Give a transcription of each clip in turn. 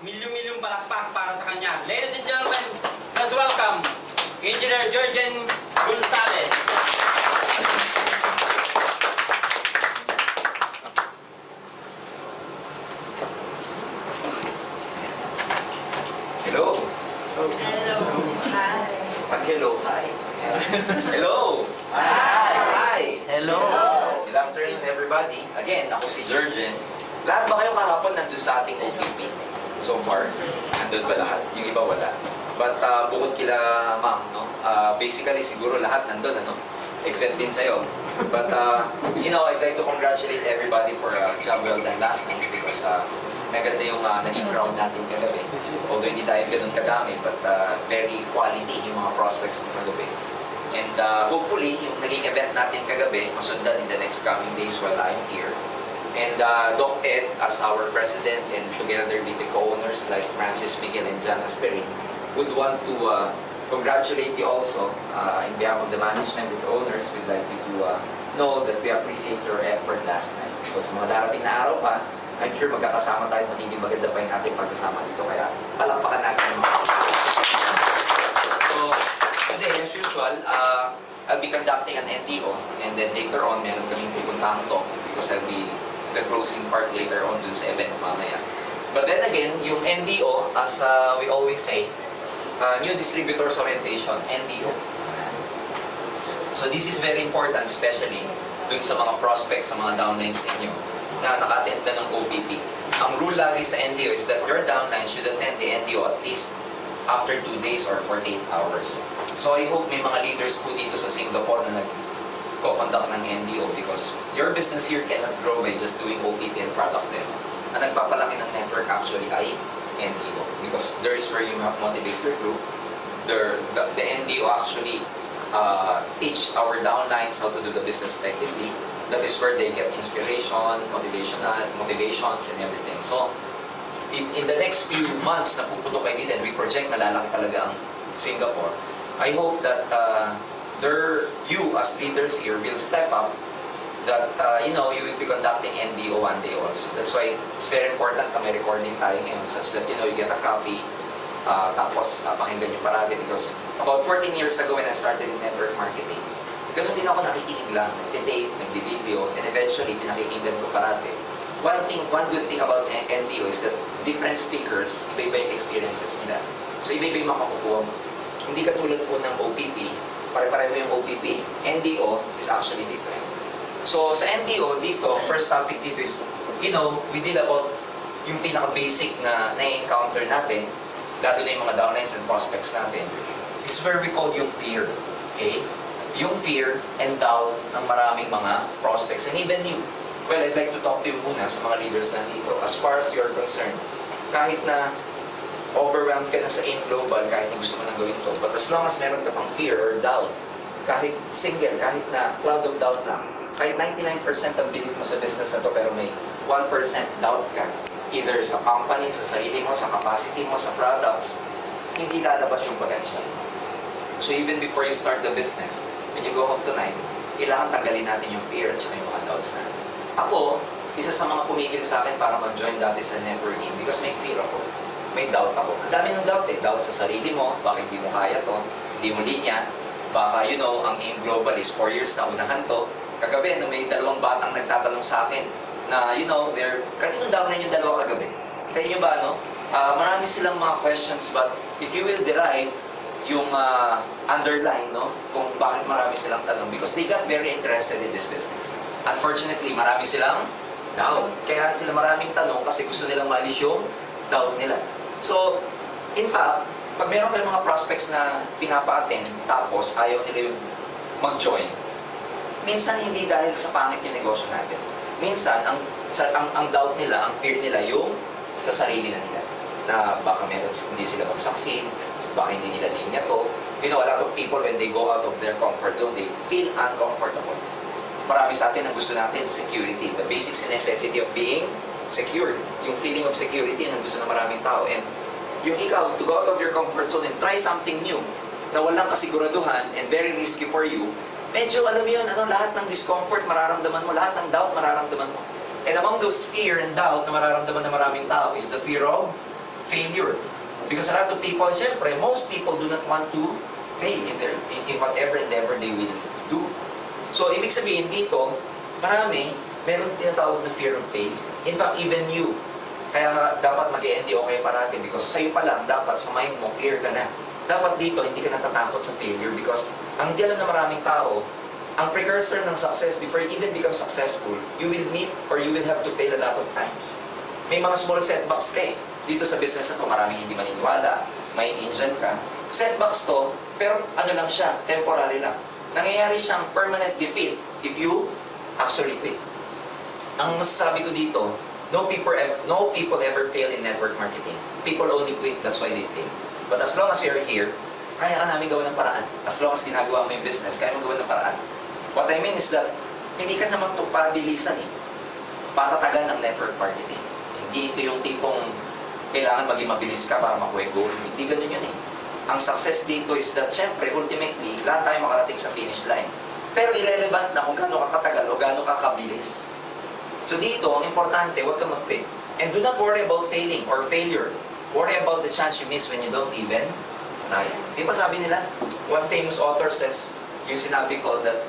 Milyong-milyong palakpak para sa kanya. Ladies and gentlemen, let's welcome Engineer Jurgen Gonzales. Hello. Hello. Hi. Mag-hello. Hi. Hello. Hi. Hi. Hello. Good afternoon, everybody. Again, ako si Jurgen. Lahat ba kayo kahapon nandun sa ating OPP? So far, nandun ba lahat? Yung iba wala. But bukod kila ma'am, no? Basically, siguro lahat nandun, ano? Except din sa'yo. But, you know, I'd like to congratulate everybody for a job well done last night because maganda yung naging crowd natin kagabi. Although hindi tayo ganun kadami, but very quality yung mga prospects ng kagabi. And hopefully, yung naging event natin kagabi, masundan in the next coming days while I'm here. And Doc Ed, as our president, and together with the co-owners like Francis Miguel and John Asperin, would want to congratulate you also in behalf of the management and the owners. We'd like you to know that we appreciate your effort last night. So sa mga darating na araw pa, I'm sure magkakasama tayo, magiging maganda pa yung ating pagsasama dito. Kaya palakpakan natin yung mga. So, today, as usual, I'll be conducting an NDO, and then later on, meron kaming pupuntahan talk because I'll be the closing part later on dun sa event mamaya. But then again, yung NDO, as we always say, New Distributors Orientation, NDO. So this is very important, especially dun sa mga prospects, sa mga downlines ninyo na naka-attend na ng OPP. Ang rule lagi sa NDO is that your downline should attend the NDO at least after 2 days or 48 hours. So I hope may mga leaders po dito sa Singapore na nag-conduct ng NDO because your business here cannot grow by just doing OPP and product demo. Ang nagpapalaki ng network actually ay NDO because there is where you motivate your group. The NDO actually teach our downlines how to do the business effectively. That is where they get inspiration, motivations, and everything. So, in the next few months na puputok kayo dito and we project na lalaki talaga ang Singapore, I hope that you as leaders here will step up that, you know, you will be conducting NDO one day also. That's why it's very important na may recording tayo ngayon such that, you know, you get a copy tapos pakinggan nyo parati because about 14 years ago when I started in network marketing, ganun din ako nakikinig lang, nag-tape, nag-video, and eventually pinakikinggan ko parati. One good thing about NDO is that different speakers, iba-iba yung experiences nila. So iba-iba yung makakukuha mo. Hindi katulad po ng OPP, pare-pareho yung OPP. NDO is actually different. So sa NDO dito, first topic dito is, you know, we deal about yung pinaka-basic na na-encounter natin, lalo na yung mga downlines and prospects natin, is where we call yung fear. Okay? Yung fear and doubt ng maraming mga prospects and even you. Well, I'd like to talk to you muna sa mga leaders na dito. As far as you're concerned, kahit na overwhelmed ka na sa AIM Global, kahit na gusto mo nang gawin to, but as long as meron ka pang fear or doubt, kahit single, kahit na cloud of doubt lang, kahit 99% ang belief mo sa business na to, pero may 1% doubt ka, either sa company, sa sarili mo, sa capacity mo, sa products, hindi lalabas yung potential. So even before you start the business, when you go home tonight, kailangan tanggalin natin yung fear at saka yung mga doubts natin. Ako, isa sa mga pumigil sa akin para mag-join dati sa networking because may fear ako. May doubt ako. Ang dami ng doubt eh. Doubt sa sarili mo, baka hindi mo kaya to, hindi mo linya, baka, you know, ang AIM Global is 4 years na unahan to. Kagabi, no, may dalawang batang nagtatanong sa akin na, you know, kanino daw na yung dalawa kagabi? Sa inyo ba, no? Marami silang mga questions, but if you will derive yung underline, no, kung bakit marami silang tanong, because they got very interested in this business. Unfortunately, marami silang doubt. Kaya sila maraming tanong kasi gusto nilang maalis yung doubt nila. So, in fact, pag meron kayong mga prospects na pinapa-attend tapos ayaw nila yung mag-join, minsan hindi dahil sa pangit yung negosyo natin. Minsan, ang doubt nila, ang fear nila yung sa sarili na nila. Na baka meron, hindi sila mag-succeed, baka hindi nila linya to. You know, a lot of people, when they go out of their comfort zone, they feel uncomfortable. Marami sa atin ang gusto natin, security. The basic necessity of being secure. Yung feeling of security ang gusto ng maraming tao. And yung ikaw, to go out of your comfort zone and try something new na walang kasiguraduhan and very risky for you, medyo, alam mo yun, lahat ng discomfort mararamdaman mo, lahat ng doubt mararamdaman mo. And among those fear and doubt na mararamdaman ng maraming tao is the fear of failure. Because a lot of people, syempre, most people do not want to fail in whatever endeavor they will do. So, ibig sabihin dito, meron tinatawag na fear of fail. In fact, even you. Kaya nga, dapat mag-NDO kayo parati because sa'yo pa lang, dapat sa mind mo, clear ka na. Dapat dito, hindi ka natatakot sa failure because ang hindi alam na maraming tao, ang precursor ng success, before you even become successful, you will meet or you will have to fail a lot of times. May mga small setbacks ka eh. Dito sa business na to, maraming hindi maniniwala, may engine ka. Setbacks to, pero ano lang siya, temporary lang. Nangyayari siyang permanent defeat if you actually quit. Ang masasabi ko dito, no people ever fail in network marketing. People only quit, that's why they fail. But as long as you're here, kaya ka namin gawa ng paraan. As long as ginagawa mo yung business, kaya mo gawa ng paraan. What I mean is that, hindi ka naman ito pabilisan eh. Patatagan ng network marketing. Hindi ito yung tipong kailangan maging mabilis ka para makuha yung goal. Hindi ganun yun eh. Ang success dito is that, syempre, ultimately, lahat tayo makarating sa finish line. Pero irrelevant na kung gaano ka katagal o gaano ka kabilis. So dito, ang importante, huwag kang mag-fail. And do not worry about failing or failure. Worry about the chance you miss when you don't even try. Di ba sabi nila, one famous author says, yung sinabi ko that,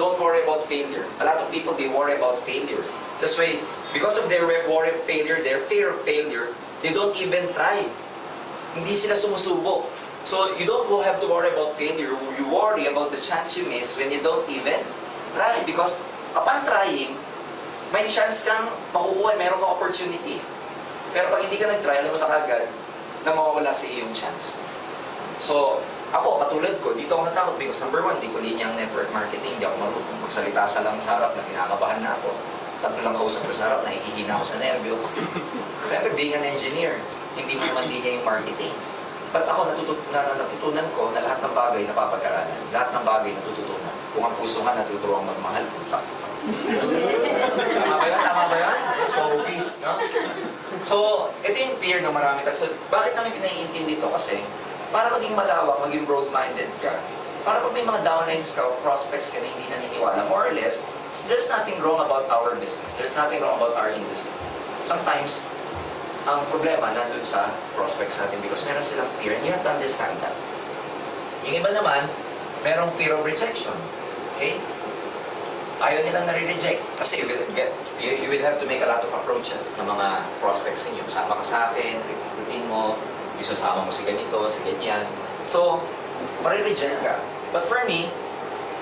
don't worry about failure. A lot of people, they worry about failure. That's why, because of their worry of failure, their fear of failure, they don't even try. Hindi sila sumusubok. So, you don't have to worry about failure. You worry about the chance you miss when you don't even try. Because, upon trying, may chance kang makukuha, meron kang opportunity. Pero pag hindi ka nag-try, alam mo na kagad na mawawala sa iyong chance. So, ako, katulad ko, dito ako natakot because number one, di ko linya ang network marketing, hindi ako marunong magsalita sa lang sa harap na kinakabahan na ako. Tatlo lang kausap ko sa harap, nakikihina ako sa nervyos. Siyempre, being an engineer, hindi mo naman linya yung marketing. But ako, natutunan ko na lahat ng bagay napapag-aralan. Lahat ng bagay natututunan. Kung ang puso nga natuturuang magmahal, putak. Tama ba yun? Tama ba yun? So, peace, no? So, ito yung fear ng marami. So, bakit namin pinaiintindi dito? Kasi, para maging malawak, maging broad-minded ka, para pag may mga downlines ka o prospects ka na hindi naniniwala, more or less, there's nothing wrong about our business. There's nothing wrong about our industry. Sometimes, ang problema nandun sa prospects natin because meron silang fear and you have to understand that. Yung iba naman, merong fear of rejection. Okay? Ayaw nilang nare-reject kasi you will have to make a lot of approaches sa mga prospects ninyo. Sama ka sa akin, recruitin mo, isasama mo si ganito, si ganyan. So, mare-reject ka. But for me,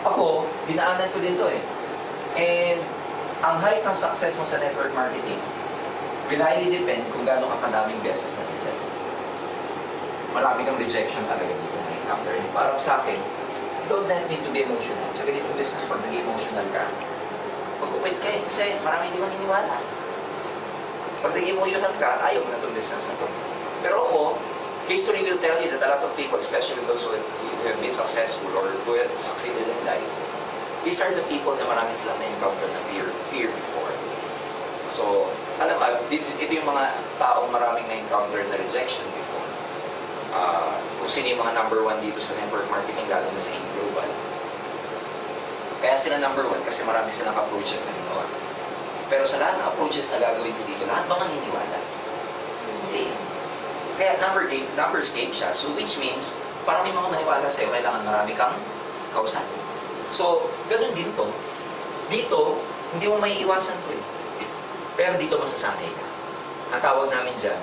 ako, dinaanan ko din to eh. And ang height ng success mo sa network marketing will highly depend kung gaano ka kadaming beses na reject. Marami kang rejection talaga dito na encounter. Para sa akin, don't need to be emotional. Sa ganitong business, pag naging emotional ka, mag-quit ka eh. Kasi marami hindi maniniwala. Pag naging emotional ka, ayaw mo na itong business na ito. Pero ako, history will tell you that a lot of people, especially those who have been successful or who have succeeded in life, these are the people na marami silang na-encounter na fear before. So, alam mo, ito yung mga taong maraming na-encounter na rejection before. Kung sino yung mga number one dito sa network marketing, lalo na sa global. Kaya sila number one kasi marami silang approaches na ginawa. Pero sa lahat ng approaches na gagawin ko dito, lahat ba naniniwala? Hindi. Kaya numbers game siya. So which means, para may mga maniwala sa'yo, kailangan marami kang kausap. So, ganun din to. Dito, hindi mo may iwasan to eh. Pero dito masasanay ka. Ang tawag namin dyan,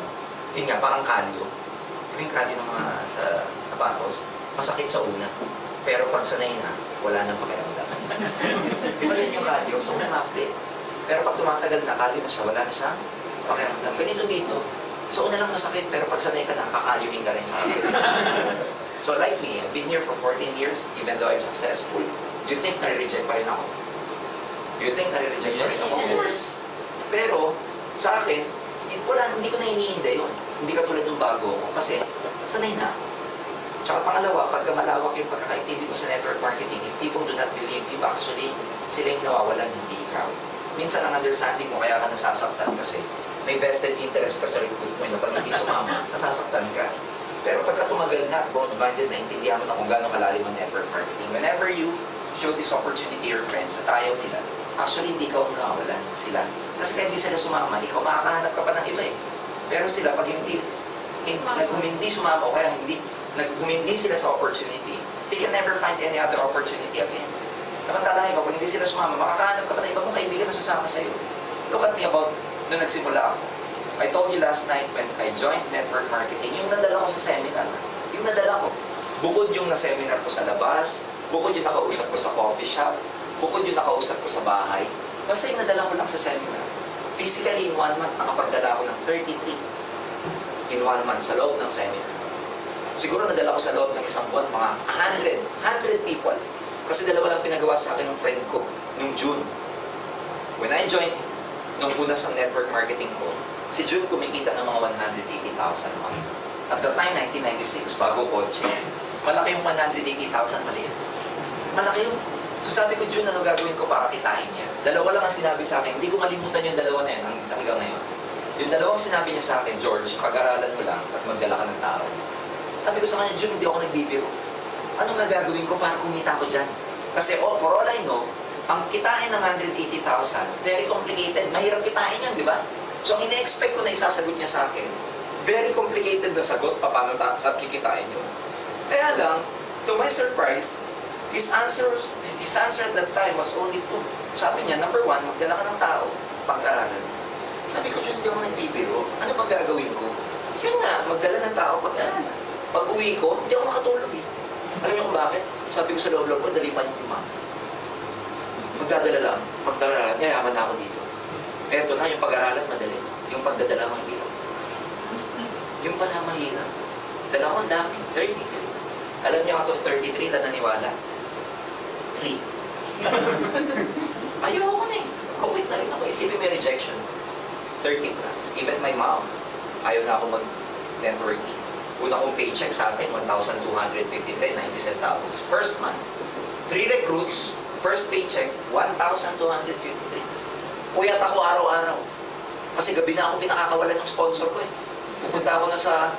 yun nga, parang kalyo. Yung kalyo ng mga sapatos, masakit sa una. Pero pag sanay na, wala nang pakiramdam. Di ba yun yung kalyo? So, umapit. Pero pag tumatagal na, kalyo na siya, wala na siya pakiramdam. Ganito dito. So, una lang masakit, pero pag sanay ka na, kakalyuhin ka rin. So, like me, I've been here for 14 years, even though I'm successful. You think nare-reject pa rin ako? You think nare-reject pa rin ako? Yes. Pero, sa akin, hindi ko na iniinda yun. Hindi katulad ng bago ko. Kasi, sanay na. Tsaka pangalawa, pagka malawak yung pagkakaintindi mo sa network marketing, if people do not believe you, actually, sila yung nawawalan, hindi ikaw. Minsan ang understanding mo, kaya ka nasasaktan kasi may vested interest ka sa recruit mo na pag hindi sumama, nasasaktan ka. Pero pagka tumagal na, broad-minded na intindihan mo na kung gaano kalalim ang network marketing, whenever you show this opportunity to your friends at ayaw nila, actually hindi ka nawawalan sila. Kasi kaya hindi sila sumama, ikaw makakahanap ka pa ng iba eh. Pero sila, pag hindi hindi sumama o kaya hindi sila sa opportunity, they can never find any other opportunity again. Samantalang ikaw, kung hindi sila sumama, makakahanap ka pa ng ibang kaibigan na sasama sa'yo. Look at me about nung nagsimula ako. I told you last night when I joined network marketing, yung nadala ko sa seminar, yung nadala ko, bukod yung na-seminar ko sa labas, bukod yung nakausap ko sa coffee shop, bukod yung nakausap ko sa bahay, basta yung nadala ko lang sa seminar. Physically, in 1 month, nakapagdala ko ng 33 in 1 month sa loob ng seminar. Siguro nadala ko sa loob ng isang buwan, mga 100 people. Kasi dalawa lang pinagawa sa akin ng friend ko nung June. When I joined, nung una sa network marketing ko, si June kumikita ng mga 180,000 a month. At the time, 1996, bago kotse, malaki yung 180,000, maliit. Malaki yung... So sabi ko, June, ano gagawin ko para kitain yan? Dalawa lang ang sinabi sa akin. Hindi ko malimutan yung dalawa na yan hanggang ngayon. Yung dalawang sinabi niya sa akin, George, pag-aralan mo lang at magdala ka ng tao. Sabi ko sa kanya, June, hindi ako nagbibiro. Anong nagagawin ko para kumita ko dyan? Kasi for all I know, ang kitain ng 180,000, very complicated. Mahirap kitain yan, di ba? So ang ina-expect ko na isasagot niya sa akin, very complicated na sagot, paano kikitain yun. Kaya lang, to my surprise, his answer at that time was only 2. Sabi niya, number 1, magdala ka ng tao, pag-aralan. Sabi ko, hindi ako nagbibiro. Ano bang gagawin ko? Yun nga, magdala ng tao, pag-aralan. Pag-uwi ko, hindi ako nakatulog eh. Alam niyo kung bakit? Sabi ko sa loob ko, dali pa niyo yung magdadala lang, yayaman na ako dito. Eto na, yung pag-aralan madali. Yung pagdadala mahirap. Yung pala mahirap. Dala ko ang dami, 33. Alam niyo ako, 33 na naniwala. 3. Ayoko na eh. Quit na rin ako. Isipin may rejection. 30 plus. Even my mom, ayaw na ako mag-networking. Una kong paycheck sa akin, 1,253, 90 centavos. First month. 3 recruits, first paycheck, 1,253. Puyat ako araw-araw. Kasi gabi na ako pinakakawalan ng sponsor ko eh. Pupunta ako na sa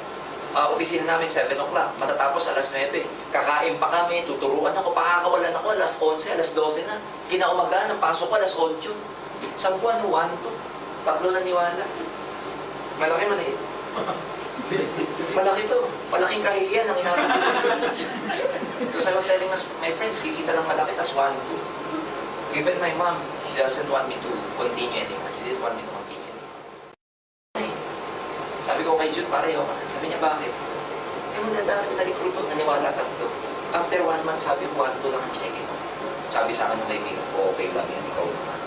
opisina namin, 7 o'clock. Matatapos alas 9. Kakain pa kami, tuturuan ako, pakakawalan ako, alas 11, alas 12 na. Kinaumaga, pasok ko, alas 8. Sa buwan, 1, 2. 3 na niwala. Malaki man eh. Malaki to. Malaking kahihiyan ang inamin. Because I was telling my friends, kikita lang malaki, tas 1, 2. Even my mom, she doesn't want me to continue anymore. She didn't want me to continue anymore. Sabi ko kay Jude, pareho ka na. Sabi niya, bakit? Eh, magdadami na recruit ko, naniwala 3. After 1 month, sabi ko, 1, 2 lang ang check-in. Sabi sa akin ng kaibigan ko, okay lang yan, ikaw naman.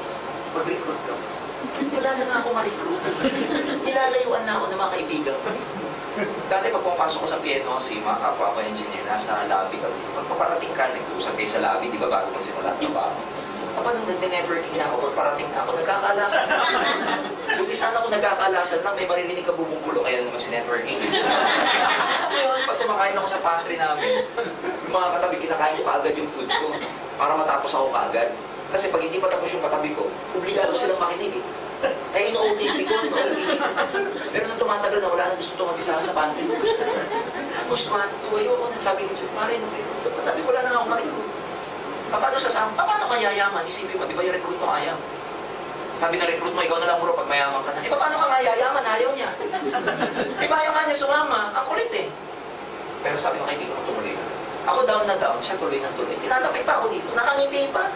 Mag-recruit ka. Wala na nga ako ma-recruit. Nilalayuan na ako ng mga kaibigan ko. Dati pag pumapasok ko sa piano, si mga kapwa ko engineer, nasa lobby kami. Pagpaparating ka, nag-uusap kayo sa lobby, di ba bago kang simula? Diba? Kapag nung nag-networking na ako, pagparating na ako, nagkakalasan. Buti sana ako nagkakalasan lang, may maririnig ka bubungkulo, kaya naman si networking. Ngayon, pag kumakain ako sa pantry namin, yung mga katabi, kinakain ko kaagad yung food ko para matapos ako kaagad. Kasi pag hindi pa tapos yung katabi ko, obligado silang makinig eh. Kaya ino-OTP ko, pero nung tumatagal na, wala na gusto tumag-isa sa pantry. Gusto man, ayoko na, sabi ko, pare, sabi ko, wala na ako makinig. Paano ka yayaman? Isipin mo, di ba yung recruit mo ayaw? Sabi na recruit mo, ikaw na lang puro pag mayaman ka na. Paano ka nga yayaman? Ayaw niya. Ayaw nga niya sumama. Ang kulit eh. Pero sabi ko, kaibigan ko tumuloy na. Ako down na down, siya tuloy na tuloy. Tinatapit pa ako dito, nakangiti pa.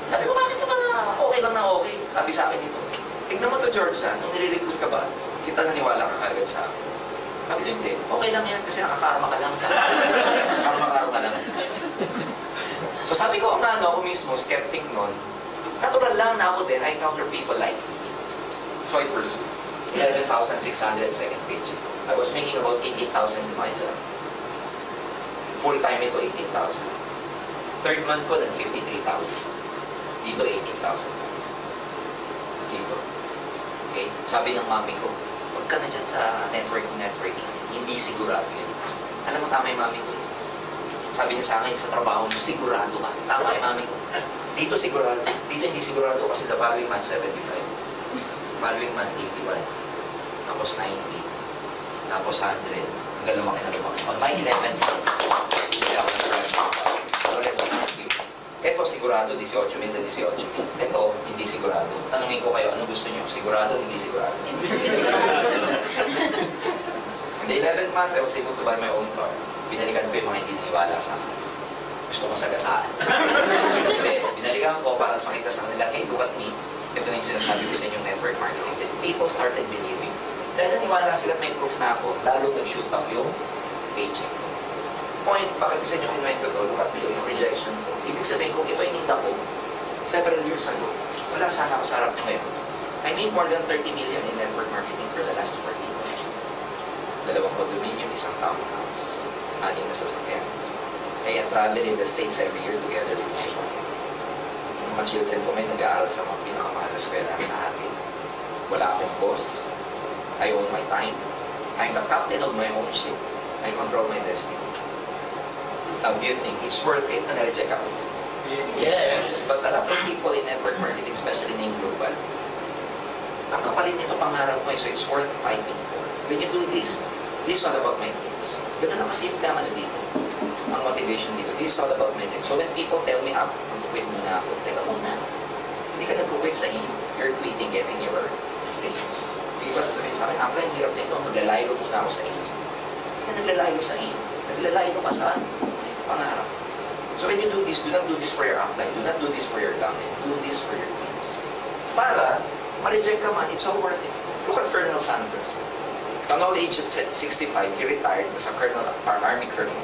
Sabi ko, bakit ka ba okay lang na okay? Sabi sa akin dito, tignan mo to George ha, nung nire-recruit ka ba, kita naniwala ka kagad sa akin. Sabi ko, hindi, okay lang yan kasi nakakarma ka lang sa akin. Karma lang. So sabi ko, ako mismo, skeptic nun, natural lang na ako din, I encounter people like so I pursue 11,600 second page. I was making about 18,000 in my job. Full time ito, 18,000. Third month ko, 53,000. Dito, 18,000. Dito. Okay? Sabi ng mami ko, huwag ka na dyan sa networking. Hindi sigurado yun. Alam mo, tama yung mami ko. Sabi niya sa akin, sa trabaho mo, sigurado ka. Tama yung mami ko. Dito sigurado. Dito hindi sigurado kasi the following month, 75. Following month, 81. Tapos 90. Tapos 100. Hanggang lumaki na lumaki. On my 11, hindi ako nag-run. Ito sigurado, 18 min na 18 min. Ito, hindi sigurado. Tanungin ko kayo, ano gusto niyo? Sigurado, hindi sigurado. In the 11th month, I was able to buy my own car. Binalikan ko yung mga hindi niniwala sa akin. Gusto ko sagasaan. Hindi, binalikan ko para makita sa kanila, hey, look at me. Ito na yung sinasabi ko sa inyong network marketing. Then people started believing. Dahil naniwala sila may proof na ako, lalo nag-shoot up yung paycheck ko. Point, bakit ko sa inyo kinuwento ko, look at me, yung rejection ko. Ibig sabihin, kung ito yung ninda ko, several years ago, wala sana ako sa harap nyo ngayon. I made more than 30 million in network marketing for the last 14 years. 2 condominium, 1 townhouse, 6 na sasakyan. I travel in the States every year together with my wife. Yung mga children ko may nag-aaral sa mga pinakamahal na eskwela sa atin. Wala akong boss. I own my time. I'm the captain of my own ship. I control my destiny. Now, do you think it's worth it na na-reject ako? Yes. But a lot of people in network marketing, especially in global, ang kapalit nito pangarap mo, so it's worth fighting for. When you do this is all about my dreams. Ganun ang kasi yung naman dito. Ang motivation dito, this is all about my dreams. So when people tell me, mag-quit muna ako, teka muna. Hindi ka nag-quit sa inyo. You're quitting getting your dreams. Hindi ba sasabihin sa akin, ang hirap nito, maglalayo muna ako sa inyo. Hindi ka naglalayo sa inyo. Naglalayo ka sa pangarap. So when you do this, do not do this for your upline. Do not do this for your downline. Do this for your dreams. Para, ma-reject ka man, it's all worth it. Look at Colonel Sanders. At the age of 65, he retired as a colonel, army colonel.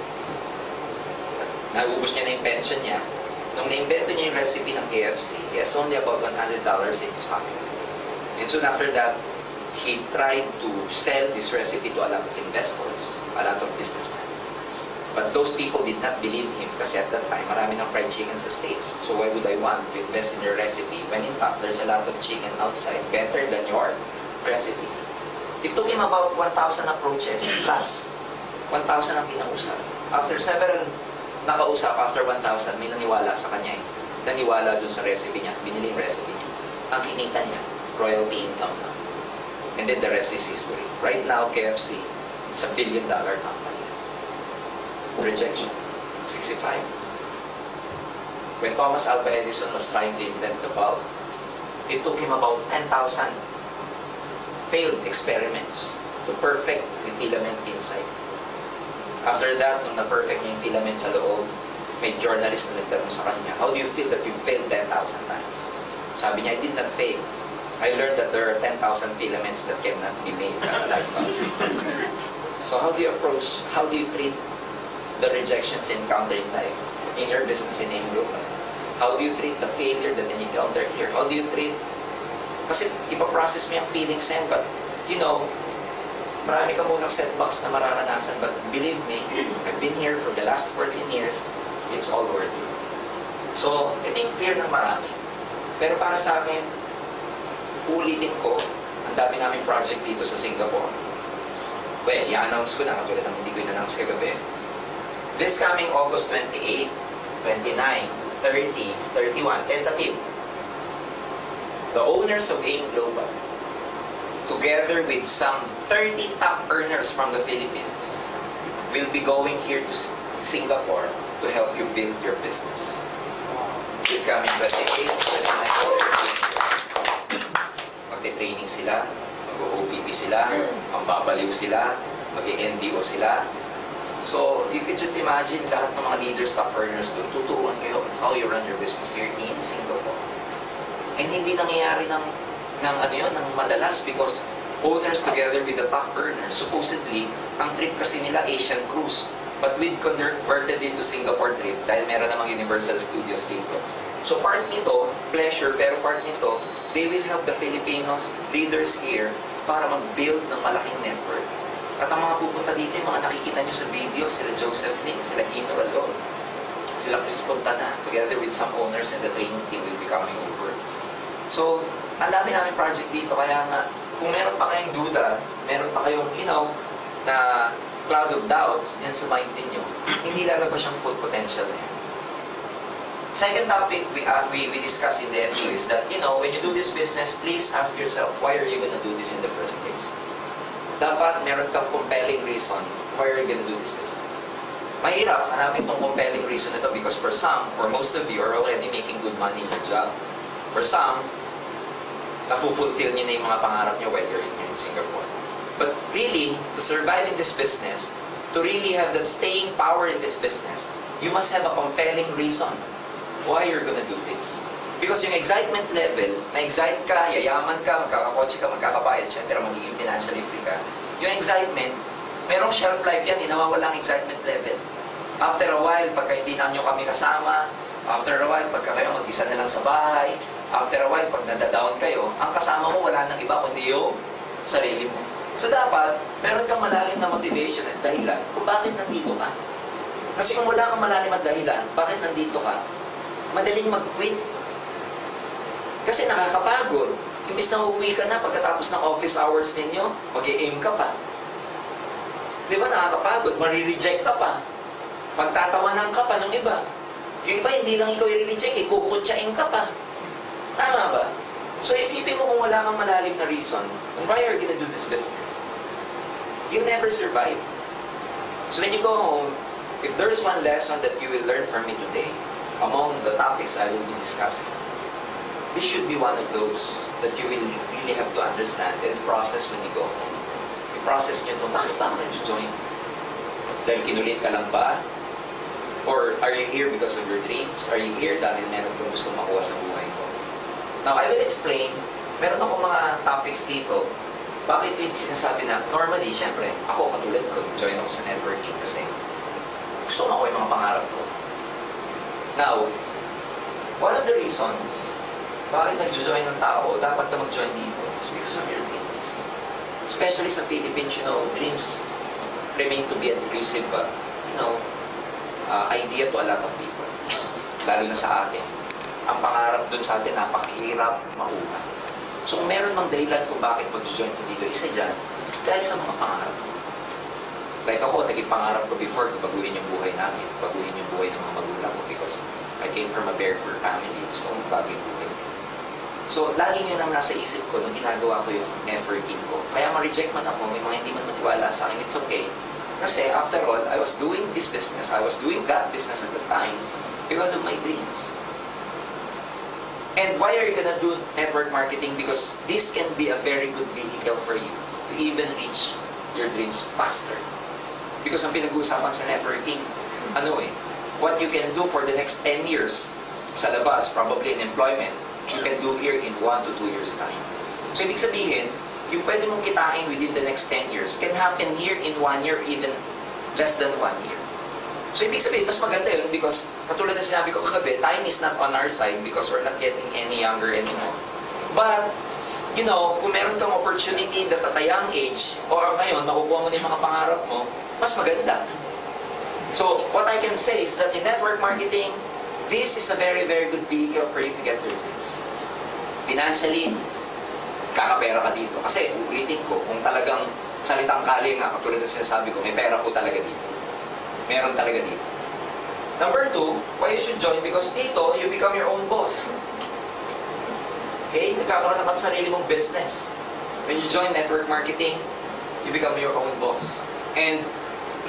Naubos niya na yung pension niya. Nung na-invento niya yung recipe ng KFC, he has only about $100 in his pocket. And soon after that, he tried to sell this recipe to a lot of investors, a lot of businessmen. But those people did not believe him kasi at that time, marami ng fried chicken sa States. So why would I want to invest in your recipe when in fact there's a lot of chicken outside better than your recipe? It took him about 1,000 approaches plus 1,000 ang kinausap. After several nakausap, after 1,000, may naniwala sa kanya eh. Naniwala dun sa recipe niya, binili yung recipe niya. Ang kinita niya, royalty income na. And then the rest is history. Right now, KFC, it's $1 billion company. Rejection, 65. When Thomas Alva Edison was trying to invent the bulb, it took him about 10,000 failed experiments to perfect the filament inside. After that, nung na-perfect niya yung filament sa loob, may journalist na nagtanong sa kanya, how do you feel that you failed 10,000 times? Sabi niya, I did not fail. I learned that there are 10,000 filaments that cannot be made as a light bulb. So how do you approach, how do you treat the rejections you encounter in life, in your business, in Engr? How do you treat the failure that you encounter here? How do you treat, kasi ipaprocess mo yung feelings yan, but you know, marami ka munang setbacks na mararanasan, but believe me, I've been here for the last 14 years, it's all worth it. So, ito yung fear ng marami. Pero para sa akin, ulitin ko, ang dami namin project dito sa Singapore. Well, i-announce ko na, katulad ng hindi ko i-announce kagabi. This coming August 28, 29, 30, 31, tentative. The owners of Engr Global, together with some 30 top earners from the Philippines, will be going here to Singapore to help you build your business. This coming 28, 29, magte-training sila, mag-OPP sila, mambabaliw sila, mag-NDO sila. So, you can just imagine lahat ng mga leaders, top earners doon, tuturuan kayo on how you run your business here in Singapore. And hindi nangyayari ng madalas because owners together with the top earners, supposedly, ang trip kasi nila Asian cruise. But we've converted it to Singapore trip dahil meron namang Universal Studios dito. So part nito, pleasure, pero part nito, they will have the Filipinos leaders here para mag-build ng malaking network. At ang mga pupunta dito, yung mga nakikita nyo sa video, sila Joseph Ling, sila Gino Lazon, sila Chris Fontana, together with some owners and the training team will be coming over. So, ang dami namin project dito, kaya nga, kung meron pa kayong duda, meron pa kayong, na cloud of doubts dyan sa mind ninyo, hindi lalabas yung full potential na yan. Second topic we discussed in the MU is that, when you do this business, please ask yourself, why are you going to do this in the first place? Dapat meron kang compelling reason why are you going to do this business. Mahirap hanapin itong compelling reason ito because for some, or most of you are already making good money in your job. For some, napupultil niyo na yung mga pangarap niyo while you're in Singapore. But really, to survive in this business, to really have that staying power in this business, you must have a compelling reason why you're gonna do this. Because yung excitement level, na-excite ka, yayaman ka, magkakakotse ka, magkakabayad, etc., magiging financially free ka. Yung excitement, merong shelf life yan, nawawala ang excitement level. After a while, pagka hindi na nyo kami kasama, after a while, pagka kayo mag-isa na lang sa bahay, after a while, pag nadadown kayo, ang kasama mo wala nang iba kundi yung sarili mo. So dapat, meron kang malalim na motivation at dahilan kung bakit nandito ka. Kasi kung wala kang malalim at dahilan, bakit nandito ka? Madaling mag-quit. Kasi nakakapagod. Imbis na uuwi ka na pagkatapos ng office hours ninyo, mag-i-aim ka pa. Di ba nakakapagod? Marireject ka pa. Pagtatawanan ka pa ng iba. Yung iba, hindi lang ikaw i-reject, ikukutsain ka pa. Tama ba? So isipin mo kung wala kang malalim na reason, kung why are you gonna do this business? You'll never survive. So when you go home, if there's one lesson that you will learn from me today, among the topics I will be discussing, this should be one of those that you will really have to understand and process when you go home. I-process nyo ito, bakit ba ako nag-join? Dahil kinulit ka lang ba? Or are you here because of your dreams? Are you here dahil meron kang gusto makuha sa buhay ko? Now, I will explain, meron akong mga topics dito. Bakit yung sinasabi na, normally, syempre, ako, katulad ko, join ako sa networking kasi gusto ko makuha yung mga pangarap ko. Now, one of the reasons bakit nag-join ng tao, dapat na mag-join dito, is because of your dreams. Especially sa Philippines, dreams remain to be elusive, idea to a lot of people. Lalo na sa atin. Ang pangarap dun sa atin, napakahirap makuha. So kung meron mang dahilan kung bakit mag-join ko dito, isa dyan, dahil sa mga pangarap. Like ako, naging pangarap ko before, baguhin yung buhay namin, baguhin yung buhay ng mga magulang ko because I came from a very poor family. Gusto kong bago yung buhay. So, laging yun ang nasa isip ko nung ginagawa ko yung networking ko. Kaya ma-reject man ako, may mga hindi man maniwala sa akin, it's okay. Kasi, after all, I was doing this business, I was doing that business at the time because of my dreams. And why are you gonna do network marketing? Because this can be a very good vehicle for you to even reach your dreams faster. Because ang pinag-uusapan sa networking, what you can do for the next 10 years sa labas, probably in employment, you can do here in 1 to 2 years time. So, ibig sabihin, yung pwede mong kitain within the next 10 years can happen here in 1 year, even less than 1 year. So, ibig sabihin, mas maganda yun because, katulad na sinabi ko kagabi, time is not on our side because we're not getting any younger anymore. But, kung meron kang opportunity that at a young age, or ngayon, nakukuha mo na yung mga pangarap mo, mas maganda. So, what I can say is that in network marketing, this is a very, very good vehicle for you to get your dreams. Financially, kakapera ka dito. Kasi, uulitin ko, kung talagang salitang kali nga, katulad na sinasabi ko, may pera ko talaga dito. Meron talaga dito. Number 2, why you should join? Because dito, you become your own boss. Okay? Nagkakaroon ka sa sarili mong business. When you join network marketing, you become your own boss. And,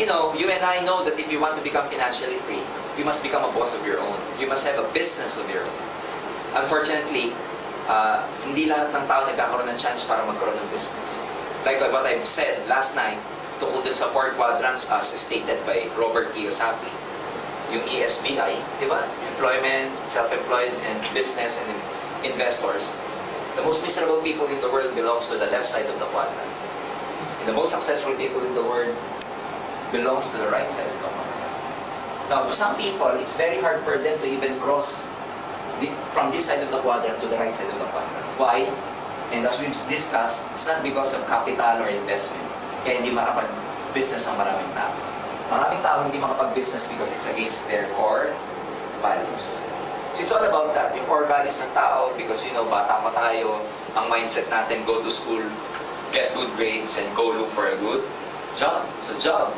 you and I know that if you want to become financially free, you must become a boss of your own. You must have a business of your own. Unfortunately, hindi lahat ng tao nagkakaroon ng chance para magkaroon ng business. Like what I've said last night, tungkol dun sa 4 quadrants as stated by Robert Kiyosaki. Yung ESBI, di ba? Employment, self-employed, and business and investors. The most miserable people in the world belongs to the left side of the quadrant. And the most successful people in the world belongs to the right side of the quadrant. Now, to some people, it's very hard for them to even cross from this side of the quadrant to the right side of the quadrant. Why? And as we've discussed, it's not because of capital or investment. Kaya hindi makapag-business ang maraming tao. Maraming tao hindi makapag-business because it's against their core values. So it's all about that. Yung core values ng tao because, bata pa tayo, ang mindset natin, go to school, get good grades, and go look for a good job. So job.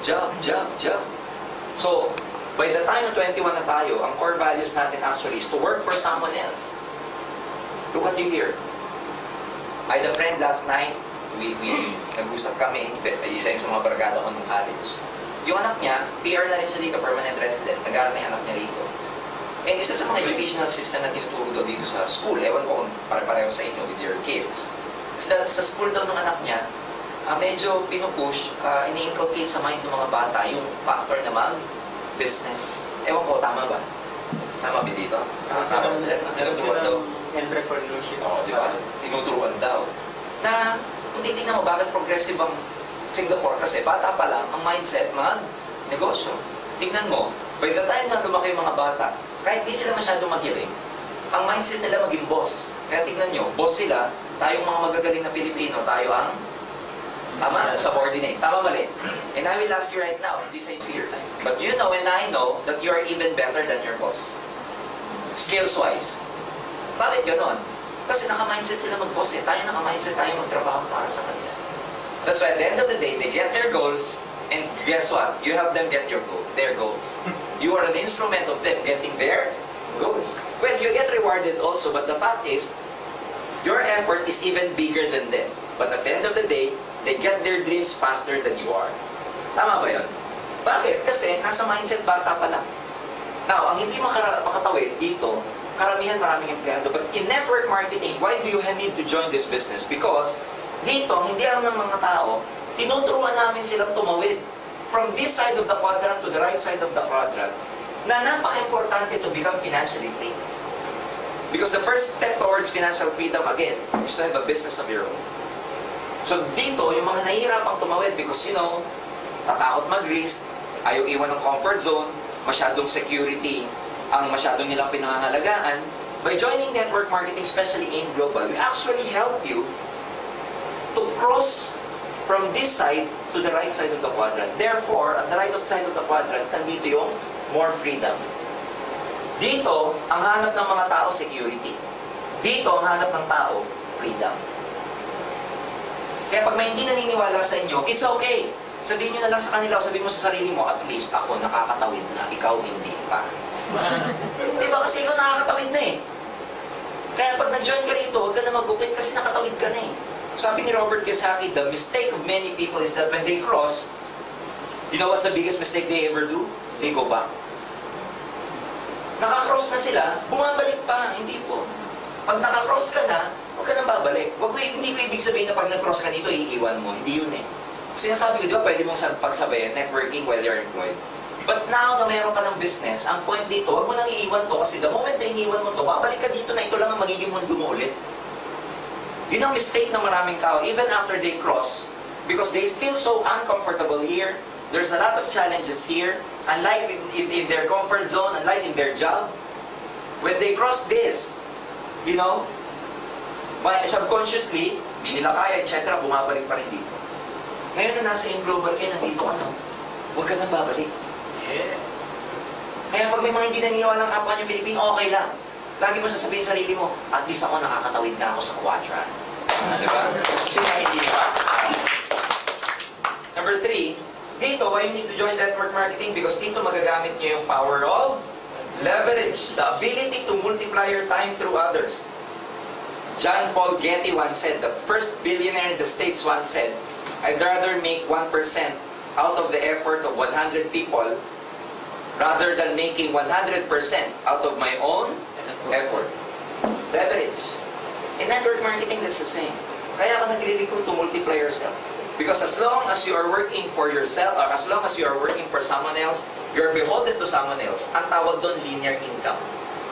So, by the time na 21 na tayo, ang core values natin actually is to work for someone else. Look at you here. I had a friend last night, we nag-usap kami, isa yung sa mga barkada ko ng college. Yung anak niya, PR na rin siya dito, permanent resident, nag-aaral na yung anak niya rito. And isa sa mga educational system na tinuturo daw dito sa school, ewan ko kung pare-pareho sa inyo with your kids, is that sa school daw ng anak niya, medyo pinupush, ini-inculcate sa mind ng mga bata yung factor naman, business. Ewan ko, tama ba? Tama ba dito? Tinuturuan daw. Entrepreneurship. Oo, di ba? Tinuturuan daw. Na, kung titignan mo, bakit progressive ang Singapore? Kasi bata pa lang, ang mindset, mga negosyo. Tignan mo, by the time na lumaki yung mga bata, kahit di sila masyadong magiling, ang mindset nila maging boss. Kaya tignan nyo, boss sila, tayong mga magagaling na Pilipino, tayo ang tama, subordinate. Tama mali. And I will ask you right now, hindi sa here. But you know and I know that you are even better than your boss. Skills-wise. Bakit ganon? Kasi naka-mindset sila mag-boss eh. Tayo naka-mindset tayo magtrabaho para sa kanila. That's why at the end of the day, they get their goals, and guess what? You help them get their goals. You are an instrument of them getting their goals. Well, you get rewarded also, but the fact is, your effort is even bigger than them. But at the end of the day, they get their dreams faster than you are. Tama ba yun? Bakit? Kasi nasa mindset bata pa lang. Now, ang hindi makatawid dito, karamihan maraming empleyado. But in network marketing, why do you need to join this business? Because dito, hindi alam ng mga tao, tinuturuan namin silang tumawid from this side of the quadrant to the right side of the quadrant na napaka-importante to become financially free. Because the first step towards financial freedom, again, is to have a business of your own. So dito, yung mga nahihirapang tumawid because, tatakot mag-risk, ayaw iwan ng comfort zone, masyadong security, ang masyadong nilang pinangangalagaan, by joining network marketing, especially in global, we actually help you to cross from this side to the right side of the quadrant. Therefore, at the right side of the quadrant, nandito yung more freedom. Dito, ang hanap ng mga tao, security. Dito, ang hanap ng tao, freedom. Kaya pag may hindi naniniwala sa inyo, it's okay. Sabihin nyo na lang sa kanila, sabihin mo sa sarili mo, at least ako nakakatawid na, ikaw hindi pa. Di ba? Kasi ikaw nakakatawid na eh. Kaya pag nag-join ka rito, huwag ka na mag-bukit kasi nakatawid ka na eh. Sabi ni Robert Kiyosaki, the mistake of many people is that when they cross, you know what's the biggest mistake they ever do? They go back. Naka-cross na sila, bumabalik pa, hindi po. Pag naka-cross ka na, huwag ka nang babalik. Hindi ko ibig sabihin na pag nag-cross ka dito, iiwan mo. Hindi yun eh. Sinasabi ko, di ba, pwede mong pagsabayan, networking while you're employed. But now na mayroon ka ng business, ang point dito, huwag mo nang iiwan to kasi the moment na iniiwan mo to, babalik ka dito na ito lang ang magiging mundo mo ulit. Yun ang mistake ng maraming tao, even after they cross, because they feel so uncomfortable here. There's a lot of challenges here, unlike in their comfort zone, unlike in their job. When they cross this, subconsciously, hindi nila kaya, etc., bumabalik pa rin dito. Ngayon na nasa yung global kayo, nandito ka na, huwag ka na babalik. Yeah. Kaya pag may mga hindi naniniwala ng kapwa niyo Pilipino, okay lang. Lagi mo sasabihin sa sarili mo, at least ako nakakatawid na ako sa quadrant. Diba? Sino hindi pa? Number 3, dito, why you need to join network marketing? Because dito magagamit niyo yung power of leverage. The ability to multiply your time through others. John Paul Getty once said, the first billionaire in the States once said, I'd rather make 1% out of the effort of 100 people rather than making 100% out of my own effort. Leverage. In network marketing, that's the same. Kaya ka nagre-recruit to multiply yourself. Because as long as you are working for yourself, or as long as you are working for someone else, you're beholden to someone else. Ang tawag doon, linear income.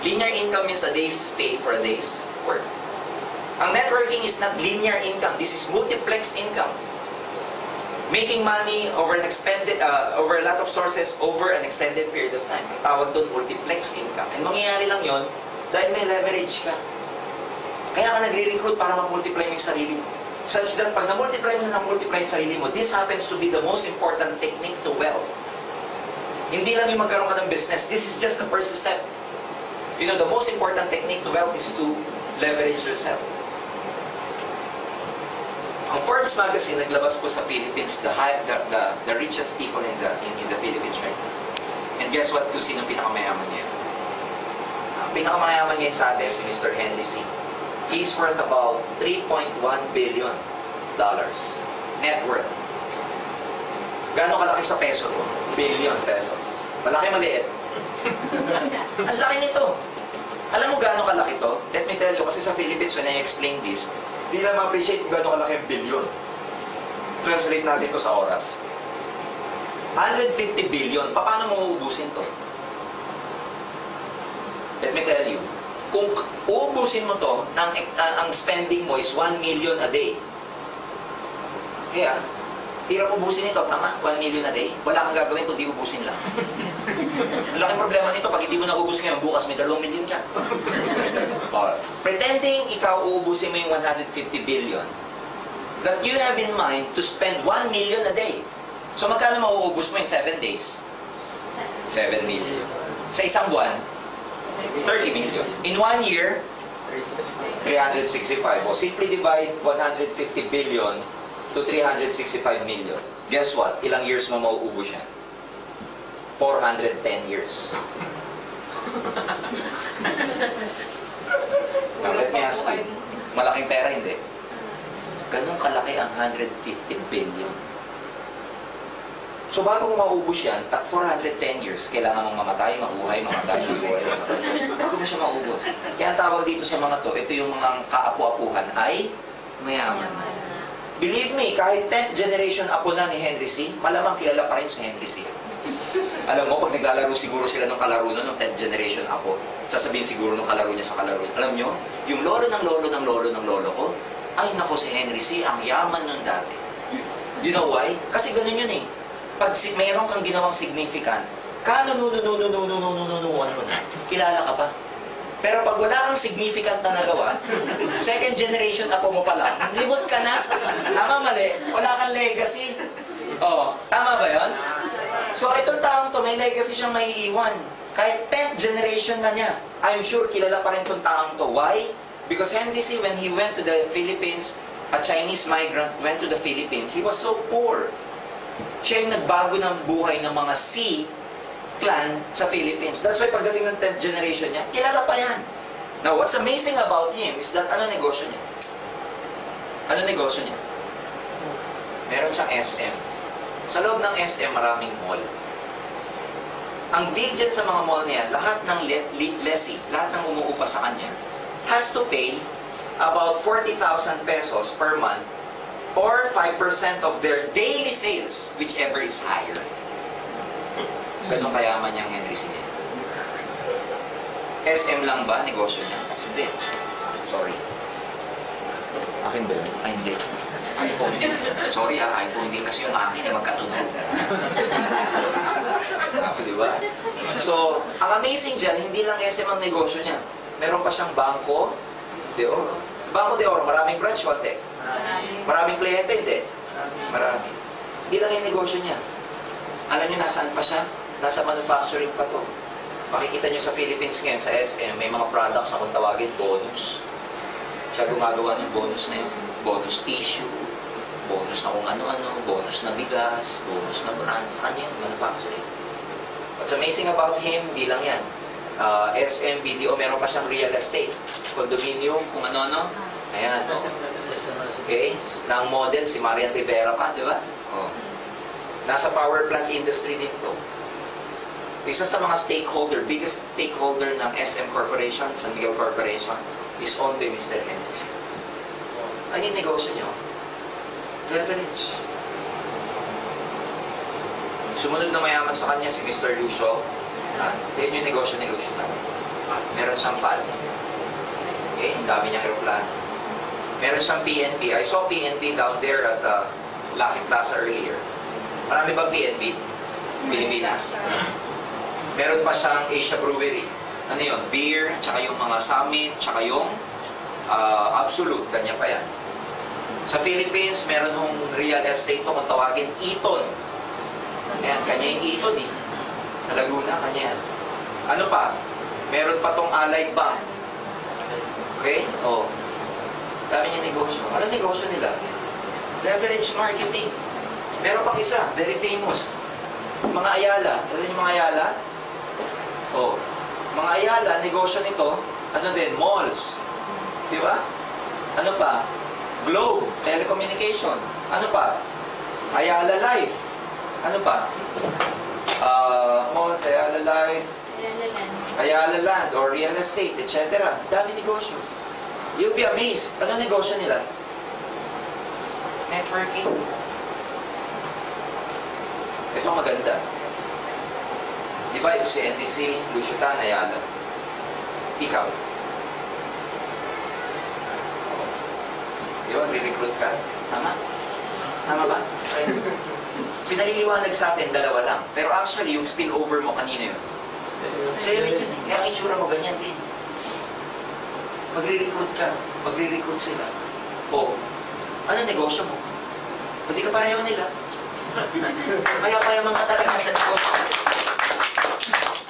Linear income means a day's pay for a day's work. Ang networking is not linear income. This is multiplex income. Making money over over a lot of sources over an extended period of time. Ang tawag doon, multiplex income. And mangyayari lang yon dahil may leverage ka. Kaya ka nagre-recruit para ma-multiply mo yung sarili mo. Such that pag na-multiply mo yung sarili mo, this happens to be the most important technique to wealth. Hindi lang yung magkaroon ka ng business. This is just the first step. The most important technique to wealth is to leverage yourself. Ang Forbes magazine naglabas po sa Philippines the richest people in the Philippines right now. And guess what? Kung sino pinakamayaman niya? Ang pinakamayaman niya sa atin si Mr. Henry C. He's worth about $3.1 billion net worth. Gano'ng kalaki sa peso? Billion pesos. Malaki maliit. Ang laki nito. Alam mo gano'ng kalaki to? Let me tell you, kasi sa Philippines when I explain this, hindi lang ma-appreciate kung gano'ng kalaki ang billion. Translate natin to sa oras. 150 billion. Paano mo uubusin to? Let me tell you. Kung uubusin mo to, ang spending mo is 1 million a day. Kaya, hirap ubusin ito. Tama? 1 million a day. Wala kang gagawin kundi ubusin lang. Ang laking problema nito, pag hindi mo na ubusin ngayon, bukas may 2 million ka. Or, pretending ikaw uubusin mo yung 150 billion, that you have in mind to spend 1 million a day. So, magkano mauubos mo in 7 days? 7 million. Sa isang buwan, 30 million. In 1 year, 365. O, simply divide 150 billion to 365 million. Guess what? Ilang years mo mauubos yan? 410 years. Now, let me ask you. Malaking pera, hindi? Ganun kalaki ang 150 billion. So, bago mo maubos yan, 410 years, kailangan mong mamatay, mabuhay, mamatay, bago mo siya maubos. Kaya ang tawag dito sa mga to, ito yung mga kaapu-apuhan ay mayaman. Believe me, kahit 10th generation apo na ni Henry C., malamang kilala pa rin si Henry C. Alam mo, pag naglalaro siguro sila ng kalaro nun, ng 10th generation apo, sasabihin siguro ng kalaro niya sa kalaro niya. Alam nyo, yung lolo ng lolo ng lolo ng lolo ko, ay nako si Henry C., ang yaman nun dati. You know why? Kasi ganun yun eh. Pag mayroon kang ginawang significant, ano na, kilala ka pa. Pero pag wala kang significant na nagawa, second generation ako mo pala, limot ka na. Tama, mali. Wala kang legacy. Oo. Tama ba yun? So, itong taong to, may legacy siyang maiiwan. Kahit 10th generation na niya, I'm sure kilala pa rin itong taong to. Why? Because Henry C., when he went to the Philippines, a Chinese migrant went to the Philippines, he was so poor. Siya yung nagbago ng buhay ng mga C clan sa Philippines. That's why pagdating ng 10th generation niya, kilala pa yan. Now, what's amazing about him is that ano negosyo niya? Ano negosyo niya? Meron siyang SM. Sa loob ng SM, maraming mall. Ang deal dyan sa mga mall niya, lahat ng lessee, lahat ng umuupa sa kanya, has to pay about 40,000 pesos per month or 5% of their daily sales, whichever is higher. Ganun kayaman niyang Henry C. niya. SM lang ba negosyo niya? Hindi. Sorry. Akin ba yun? Ay, hindi. iPhone din. Sorry iPhone din kasi yung akin ay magkatunog. Ako, di ba? So, ang amazing dyan, hindi lang SM ang negosyo niya. Meron pa siyang Bangko de Oro. Bangko de Oro, maraming branch, konti. Maraming kliyente, hindi. Marami. Hindi lang yung negosyo niya. Alam niyo nasaan pa siya? Nasa manufacturing pa to. Makikita niyo sa Philippines ngayon, sa SM, may mga products na kung tawagin bonus. Siya gumagawa ng bonus na yun. Bonus tissue, bonus na kung ano-ano, bonus na bigas, bonus na brand. Kanya yung manufacturing. What's amazing about him, di lang yan. SM, BDO, meron pa siyang real estate. Condominium, kung ano-ano. Ayan, o. Okay? Na ang model, si Marian Rivera pa, di ba? Oh. Nasa power plant industry din to. Isa sa mga stakeholder, biggest stakeholder ng SM Corporation, San Miguel Corporation, is owned by Mr. Henry. Ano yung negosyo niyo? Leverage. Sumunod na mayaman sa kanya si Mr. Lucio. Yan yung negosyo ni Lucio. Meron siyang pal. Okay, ang dami niyang aeroplano. Meron siyang PNP. I saw PNP down there at Lucky Plaza earlier. Marami bang PNP? Pilipinas. Meron pa siyang Asia Brewery. Ano yun? Beer, tsaka yung mga Summit, tsaka yung Absolute. Kanya pa yan. Sa Philippines, meron hong real estate to kung tawagin Eton. Ayan, kanya yung Eton eh. Sa Laguna, kanya yan. Ano pa? Meron pa tong Allied Bank. Okay? Oh. Dami niya negosyo. Ano negosyo nila? Leverage marketing. Meron pang isa, very famous. Mga Ayala. Alam niyo mga Ayala? Oh. Mga Ayala, negosyo nito, ano din, malls. Di ba? Ano pa? Globe, telecommunication. Ano pa? Ayala Life. Ano pa? Malls, Ayala Life, Ayala Land, or real estate, etc. Dami negosyo. You'll be amazed. Ano negosyo nila? Networking. Ito maganda. Di ba ito si NTC, Lucitan, Ayala? Ikaw. Di ba, re-recruit ka? Tama? Tama ba? Pinaliliwanag sa atin, dalawa lang. Pero actually, yung spillover mo kanina yun. Sa'yo rin yun. Kaya ang itsura mo, ganyan din. Magre-recruit ka. Magre-recruit sila. O, ano negosyo mo? Hindi ka pareho nila. Kaya payaman ka talaga sa negosyo.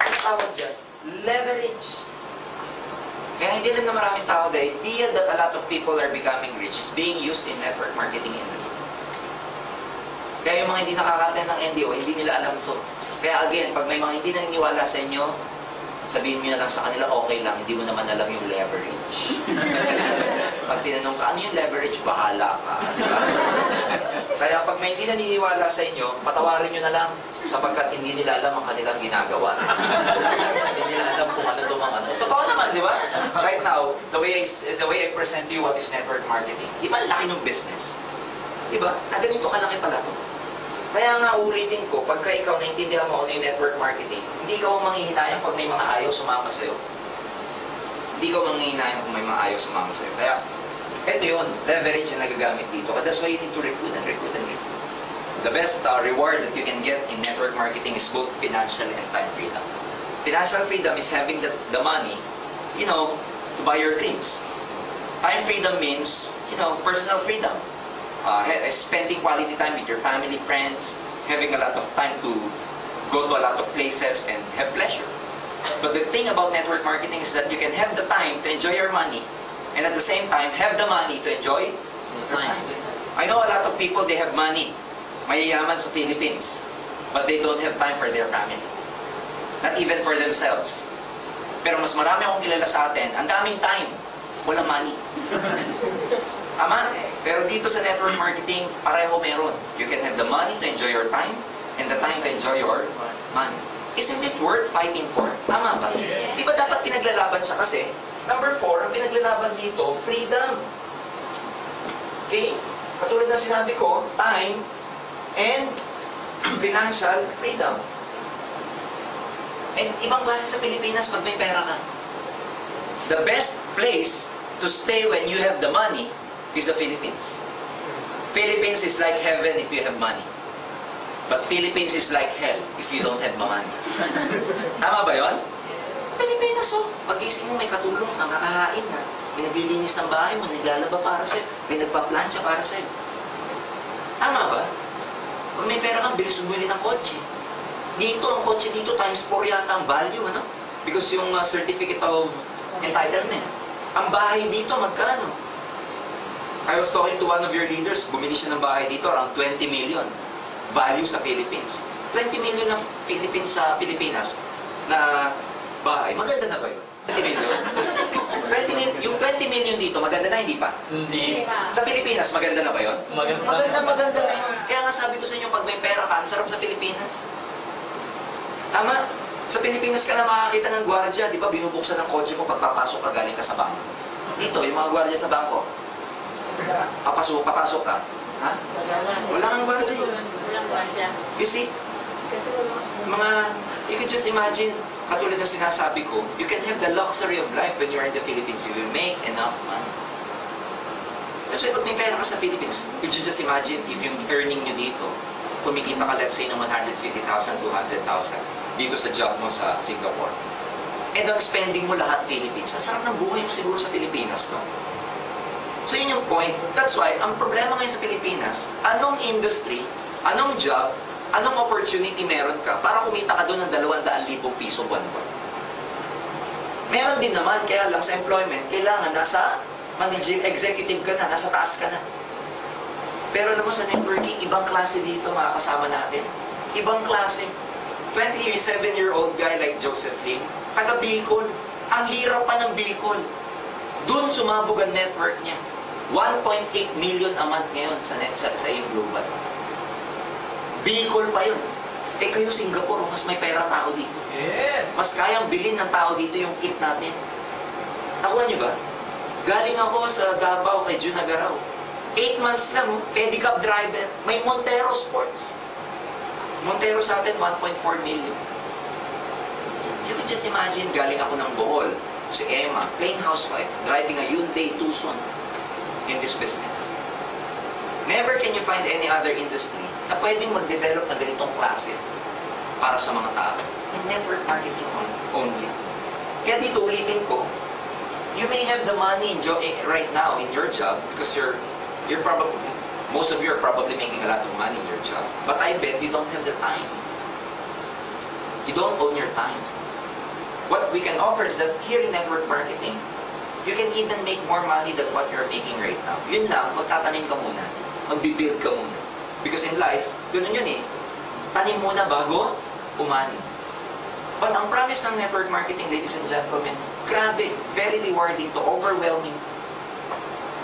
Ang tawag dyan, leverage. Kaya hindi lang na maraming tao, the idea that a lot of people are becoming rich is being used in network marketing industry. Kaya yung mga hindi nakaka-attend ng NDO, hindi nila alam to. Kaya again, pag may mga hindi naniniwala sa inyo, sabihin nyo na lang sa kanila, okay lang, hindi mo naman alam yung leverage. Pag tinanong ka, ano yung leverage? Bahala ka. Diba? Kaya pag may hindi naniniwala sa inyo, patawarin nyo na lang sapagkat hindi nila alam ang kanilang ginagawa. Hindi nila alam kung ano ito mga ano. Totoo naman, di ba? Right now, the way I present to you what is network marketing, di ba laki ng business? Di ba? Ganito kalaki pala ito. Kaya nga ulitin ko, pagka ikaw naintindihan mo ano yung network marketing, hindi ikaw ang manghihinayang pag may mga ayaw sumama sa'yo. Hindi ikaw manghihinayang kung may mga ayaw sumama sa'yo. Kaya, ito yun, leverage na nagagamit dito. But that's why you need to recruit and recruit and recruit. The best reward that you can get in network marketing is both financial and time freedom. Financial freedom is having the money, to buy your dreams. Time freedom means, personal freedom. Spending quality time with your family, friends, having a lot of time to go to a lot of places and have pleasure. But the thing about network marketing is that you can have the time to enjoy your money and at the same time have the money to enjoy your time. I know a lot of people, they have money, mayayaman sa Philippines, but they don't have time for their family. Not even for themselves. Pero mas marami akong kilala sa atin, ang daming time, walang money. Tama? Pero dito sa network marketing, pareho meron. You can have the money to enjoy your time and the time to enjoy your money. Isn't it worth fighting for? Tama ba? Di ba dapat pinaglalaban siya kasi? Number 4, ang pinaglalaban dito, freedom. Okay? Katulad na sinabi ko, time and financial freedom. And ibang klase sa Pilipinas pag may pera ka. The best place to stay when you have the money is the Philippines. Philippines is like heaven if you have money. But Philippines is like hell if you don't have money. Tama ba yun? Pilipinas, pag-isip mo may katulong, nakakain na. May naglilinis ng bahay mo, naglalaba para sa'yo. May nagpa-plancha para sa'yo. Tama ba? Pag may pera kang, bilis bumili ng kotse. Dito, ang kotse dito, times 4 yata ang value, Because yung certificate of entitlement. Ang bahay dito, magkano? I was talking to one of your leaders, bumili siya ng bahay dito, around 20 million value sa Philippines. 20 million ng Philippines sa Pilipinas na bahay. Maganda na ba yun? 20 million? Yung 20 million dito, maganda na, hindi pa? Hindi pa. Sa Pilipinas, maganda na ba yun? Maganda na yun. Kaya nga sabi ko sa inyo, pag may pera ka, ang sarap sa Pilipinas. Tama? Sa Pilipinas ka na makakita ng gwardiya, di ba? Binubuksan ng kotse mo pagpapasok ka, galing ka sa bangko. Dito, yung mga gwardiya sa bangko, papasok ka. Ha? Wala kang gwardiya. Walang gwardiya. You see? You can just imagine, katulad ng sinasabi ko, you can have the luxury of life when you're in the Philippines. You will make enough money. That's why pag may pera ka sa Philippines, could you just imagine if yung earning nyo dito, kumikita ka let's say ng 150,000, 200,000 dito sa job mo sa Singapore. And ang spending mo lahat Philippines. Ang sarap ng buhay mo siguro sa Pilipinas, no? So yun yung point. That's why, ang problema ngayon sa Pilipinas, anong industry, anong job, anong opportunity meron ka para kumita ka doon ng 200,000 piso buwan-buwan? Meron din naman, kaya lang sa employment, kailangan nasa managing executive ka na, nasa taas ka na. Pero alam mo sa networking, ibang klase dito mga kasama natin. Ibang klase. 27-year-old guy like Joseph Lee, taga Bicol. Ang hirap pa ng Bicol. Doon sumabog ang network niya. 1.8 million a month ngayon sa iyong global. Bicol pa yun. Eh kayo Singapore, mas may pera tao dito. Yes. Mas kayang bilhin ng tao dito yung kit natin. Nakuha niyo ba? Galing ako sa Davao kay Jun Agaraw. 8 months lang, pedicab driver. May Montero Sports. Montero sa atin, 1.4 million. You can just imagine, galing ako ng Bohol, si Emma, plain housewife, driving a Hyundai Tucson in this business. Never can you find any other industry na pwedeng mag-develop na ganitong klase para sa mga tao. In network marketing only. Kaya dito ulitin ko, you may have the money right now in your job because you're probably, most of you are probably making a lot of money in your job. But I bet you don't have the time. You don't own your time. What we can offer is that here in network marketing, you can even make more money than what you're making right now. Yun lang, magtatanim ka muna. Magbibuild ka muna. Because in life, ganun yun eh. Tanim muna bago umani. But ang promise ng network marketing, ladies and gentlemen, grabe, very rewarding to, overwhelming.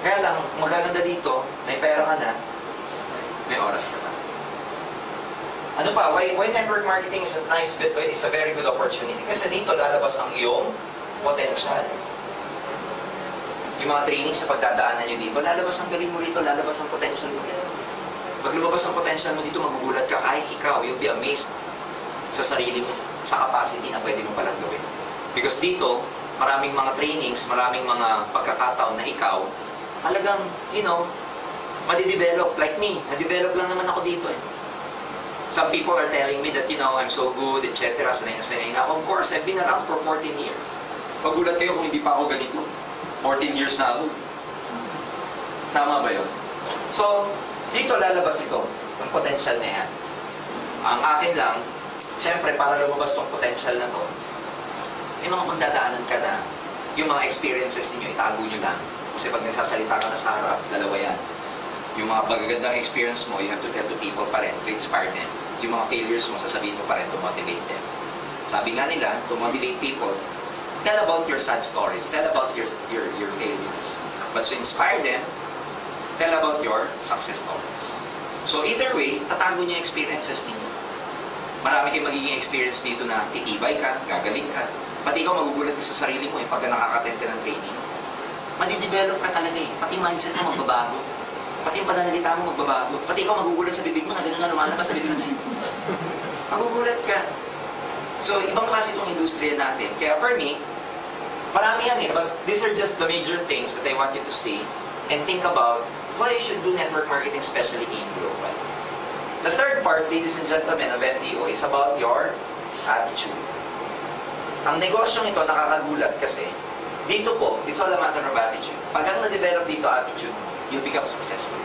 Kaya lang, magaganda dito, may pera ka na, may oras ka na. Ano pa, why network marketing is a nice bit, it's a very good opportunity. Kasi dito lalabas ang iyong potential. Yung mga trainings sa pagdadaanan nyo dito, lalabas ang galing mo dito, lalabas ang potential mo. Pag lumabas ang potential mo dito, magugulat ka, kahit ikaw, you'll be amazed sa sarili mo, sa capacity na pwede mo palang gawin. Because dito, maraming mga trainings, maraming mga pagkakataon na ikaw, halagang, madidevelop. Like me, na-develop lang naman ako dito eh. Some people are telling me that, I'm so good, etc. Sanay na sanay na. Of course, I've been around for 14 years. Pagulat kayo kung hindi pa ako ganito. 14 years na ako. Tama ba yun? So, dito lalabas ito, ang potential na yan. Ang akin lang, syempre, para lumabas tong potential na to, may mga magdadaanan ka na, yung mga experiences ninyo, itago nyo lang. Kasi pag nagsasalita ka na sa harap, dalawa yan. Yung mga magagandang experience mo, you have to tell to people pa rin, to inspire them. Yung mga failures mo, sasabihin mo pa rin, to motivate them. Sabi nga nila, to motivate people, tell about your sad stories, tell about your failures. But to inspire them, tell about your success stories. So either way, tatago niyo yung experiences ninyo. Marami kayong magiging experience dito na titibay ka, gagaling ka. Pati ikaw magugulat ka sa sarili mo pagka nakaka-attend ka ng training. Madidevelop ka talaga eh. Pati mindset mo magbabago. Pati yung pananalita mo magbabago. Pati ikaw magugulat sa bibig mo na gano'n na lumalabas sa bibig mo na. Magugulat ka. So, ibang klase itong industriya natin. Kaya for me, marami yan eh. But these are just the major things that I want you to see and think about why you should do network marketing, especially in global. The third part, ladies and gentlemen, of NDO is about your attitude. Ang negosyong ito nakakagulat kasi dito po, it's all a matter of attitude. Pag ang na-develop dito attitude, you'll become successful.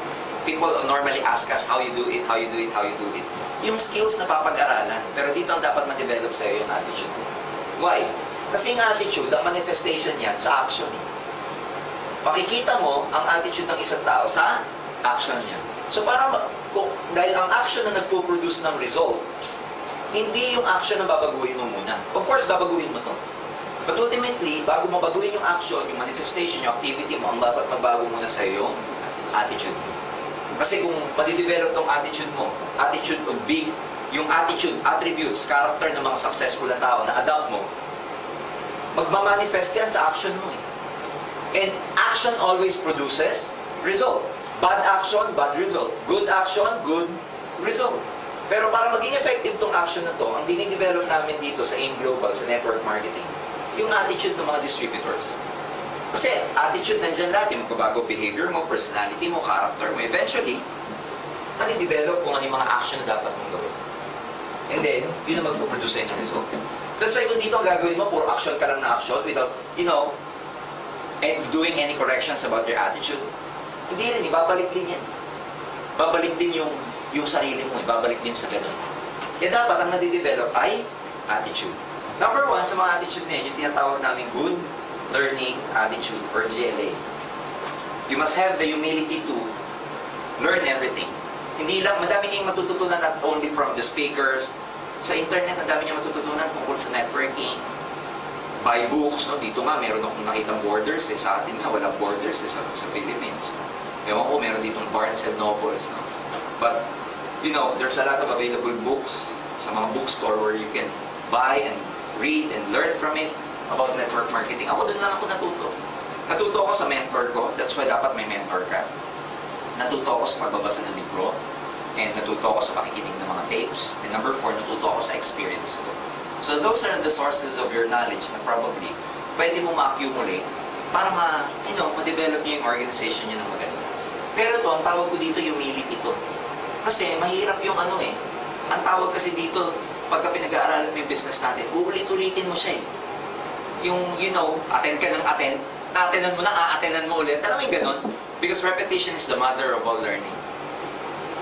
People normally ask us how you do it, how you do it, how you do it. Yung skills na papag-aralan, pero dito ang dapat ma-develop sa'yo yung attitude. Why? Kasi yung attitude, ang manifestation niyan sa action. Makikita mo ang attitude ng isang tao sa action niya. So dahil ang action na nagpo-produce ng result, hindi yung action na babaguhin mo muna. Of course, babaguhin mo to. But ultimately, bago mabaguhin yung action, yung manifestation, yung activity mo, ang dapat magbago muna sa iyo, yung attitude mo. Kasi kung padidevelop tong attitude mo, attitude of big, yung attitude, attributes, character ng mga successful na tao na adapt mo, magmamanifest yan sa action mo eh. And action always produces result. Bad action, bad result. Good action, good result. Pero para maging effective tong action na to, ang dinidevelop namin dito sa Engr Global, sa network marketing, yung attitude ng mga distributors. Kasi attitude nandiyan lahat, yung magbabago behavior mo, personality mo, character mo, eventually, madidevelop kung ano yung mga action na dapat mong gawin. And then, yun na magpuproduce sa'yo ng result. That's why kung dito ang gagawin mo, puro action ka lang na action without, doing any corrections about your attitude, hindi rin, ibabalik din yan. Babalik din yung sarili mo, ibabalik din sa ganun. Kaya dapat ang nadidevelop ay attitude. Number one, sa mga attitude na yun, yung tinatawag namin good learning attitude or GLA. You must have the humility to learn everything. Hindi lang, madami kayong matututunan not only from the speakers. Sa internet, ang dami nyo matututunan tungkol sa networking. Buy books, no? Dito nga, meron akong nakitang borders. Sa atin nga, walang borders sa Philippines. Ewan ko, meron ditong Barnes and Nobles. No? But, there's a lot of available books sa mga bookstore where you can buy and read and learn from it about network marketing. Ako doon lang ako natuto. Natuto ako sa mentor ko. That's why dapat may mentor ka. Natuto ako sa pagbabasa ng libro. And natuto ako sa pakikinig ng mga tapes. And number 4, natuto ako sa experience ko. So those are the sources of your knowledge na probably pwede mo ma-accumulate para ma-develop niyo yung organization niyo ng maganda. Pero ito, ang tawag ko dito, humility to. Kasi mahirap yung ang tawag kasi dito, pagka pinag-aaralan mo yung business natin, uulit-ulitin mo siya eh. Yung, attend ka ng attend, na-attendan mo na, a-attendan mo ulit. Alam mo yung ganun? Because repetition is the mother of all learning.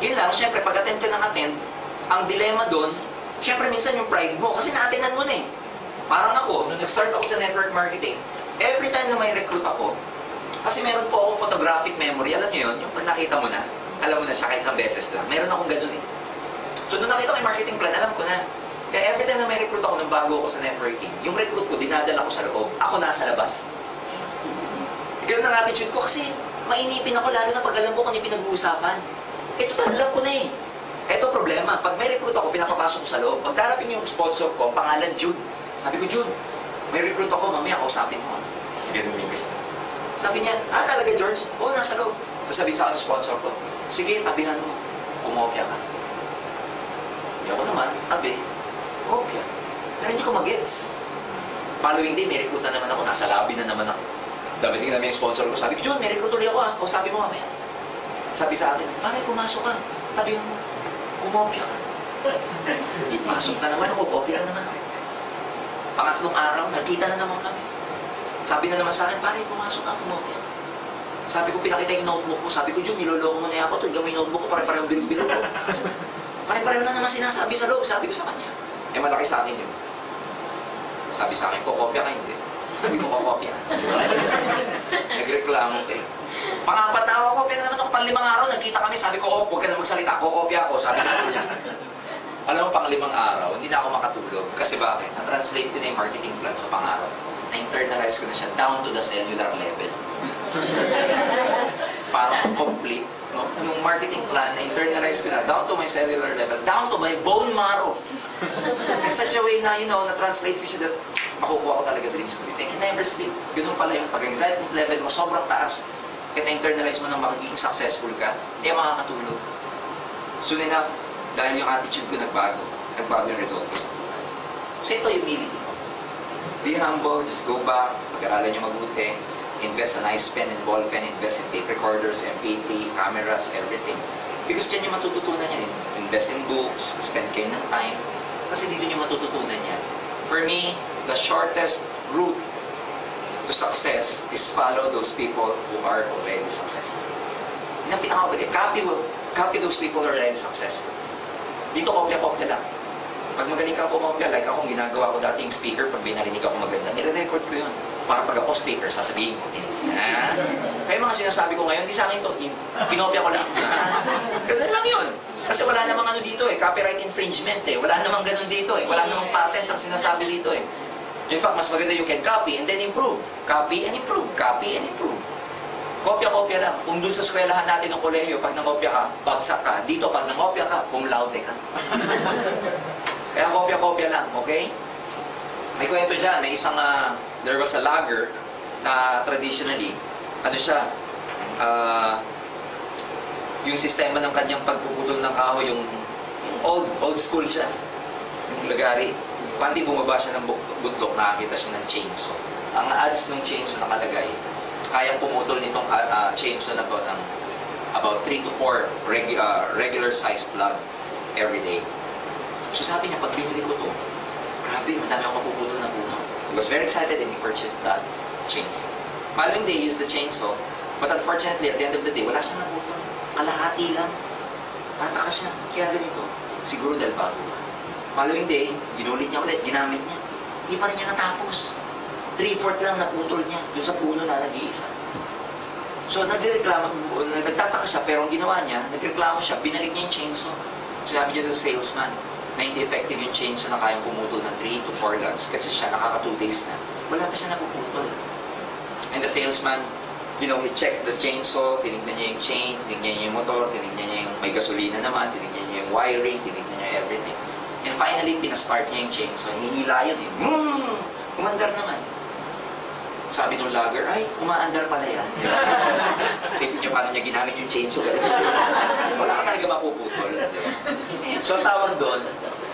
Yun lang, syempre, pag attend ka ng attend, ang dilema doon, syempre minsan yung pride mo, kasi na-attendan mo na eh. Parang ako, nung nag-start ako sa network marketing, every time na may recruit ako, kasi meron po akong photographic memory, alam niyo yun, yung pag nakita mo na, alam mo na siya kahit isang beses lang, meron akong ganun eh. So nung nakita ko yung marketing plan, alam ko na. Kaya every time na may recruit ako nung bago ako sa networking, yung recruit ko, dinadala ko sa loob, ako nasa labas. Ganun ang attitude ko kasi mainipin ako lalo na pag alam ko kung yung pinag-uusapan. Ito alam ko na eh. Ito problema, pag may recruit ako, pinapapasok ko sa loob. Pag darating yung sponsor ko, ang pangalan June. Sabi ko, June, may recruit ako, mamaya kausapin mo. Ganun yung gusto. Sabi niya, talaga George? Oo, nasa loob. Sasabihin sa akin ng sponsor ko, sige, tabihan mo, kumopya ka. Hindi ako naman, kopya. Pero hindi ko mag-gets. Following day, may recruit na naman ako, nasa lobby na naman ako. Dabiting namin yung sponsor ko, sabi ko, June, may recruit ulit ako o sabi mo mamaya. Sabi sa akin, paano pumasok ka? Tabihan mo, kumopya ka. Ipasok na naman ako, kopya na naman ako. Pangatlong araw, nakita na naman kami. Sabi na naman sa akin, paano pumasok ka, kumopya. Sabi ko, pinakita yung notebook ko. Sabi ko, June, niloloko mo na ako. Tignan mo yung notebook ko, pare-parehong bilog-bilog ko. Pare-pareho na naman sinasabi sa loob. Sabi ko sa kanya. Malaki sa akin yun. Sabi sa akin, kokopya ka hindi. Sabi ko, kokopya. Nagreklamo kayo. Pang-apat na ako, kopya na naman ako. Pang-5 araw, nagkita kami. Sabi ko, huwag ka na magsalita. Kokopya ako. Sabi na niya. Alam mo, pang-5 araw, hindi na ako makatulog. Kasi bakit? Na-translate ko na yung marketing plan sa pang-araw. Na-internalize ko na siya down to the cellular level. Para complete. No? Yung marketing plan, na-internalize ko na down to my cellular level, down to my bone marrow. In such a way na, na-translate ko siya that makukuha ko talaga dreams ko dito. I can never sleep. Ganun pala yung pag-anxiety level mo, sobrang taas. Kaya na-internalize mo na magiging successful ka, hindi makakatulog. Soon enough, dahil yung attitude ko nagbago yung result ko. So ito yung humility ko. Be humble, just go back, pag-aralan nyo mabuti, invest sa nice pen and ball pen, invest in tape recorders, MP3, cameras, everything. Because dyan yung matututunan yan. Invest in books, spend kayo ng time, kasi dito yung matututunan yan. For me, the shortest route to success is follow those people who are already successful. Yun ang pinakabali. Copy those people who are already successful. Dito kopya-kopya lang. Pag magaling ka kumopya, like ako, ginagawa ko dati yung speaker, pag binarinig ako maganda, nire-record ko yun. Para pag ako speaker, sasabihin ko, kaya mga sinasabi ko ngayon, di sa akin to, pinopya ko lang. Ganun lang yun. Kasi wala namang dito copyright infringement wala namang ganun dito wala namang patent ang sinasabi dito In fact, mas maganda you can copy and then improve. Copy and improve, copy and improve. Kopya-kopya lang. Kung dun sa eskwelahan natin ng kolehiyo, pag nangopya ka, bagsak ka. Dito, pag nangopya ka, cum laude ka. Kaya kopya-kopya lang, okay? May kwento dyan, may isang, there was a logger na traditionally, yung sistema ng kanyang pagpuputol ng kahoy, yung old school siya. Yung lagari. Pandi bumaba siya ng bundok, nakakita siya ng chainsaw. Ang odds ng chainsaw nakalagay, kayang pumutol nitong chainsaw na to ng about 3 to 4 regular size plug every day. So sabi niya, pag binili ko to, grabe, madami akong mapuputol na puno. He was very excited and he purchased that chainsaw. Following day, he used the chainsaw, but unfortunately, at the end of the day, wala siyang naputol. Kalahati lang. Tataka siya. Kaya ganito. Siguro dahil bago. Following day, ginulit niya ulit, ginamit niya. Hindi pa rin niya natapos. 3/4 lang naputol niya doon sa puno na nag-iisa. So, nagtataka siya, pero ang ginawa niya, nagreklamo siya, binalik niya yung chainsaw. Sinabi niya sa salesman na hindi effective yung chainsaw na kayang pumutol ng 3 to 4 lugs kasi siya nakaka 2 days na. Wala pa siya napuputol. And the salesman, he checked the chainsaw, tinignan niya yung chain, tinignan niya yung motor, tinignan niya yung may gasolina naman, tinignan niya yung wiring, tinignan niya everything. And finally, pinastart niya yung chainsaw. Hinihila yun. Kumandar naman. sabi ng logger, ay, umaandar pala yan. Isipin niyo paano niya ginamit yung chainsaw. Wala ka talaga mapuputol. Diba? So, ang tawag doon,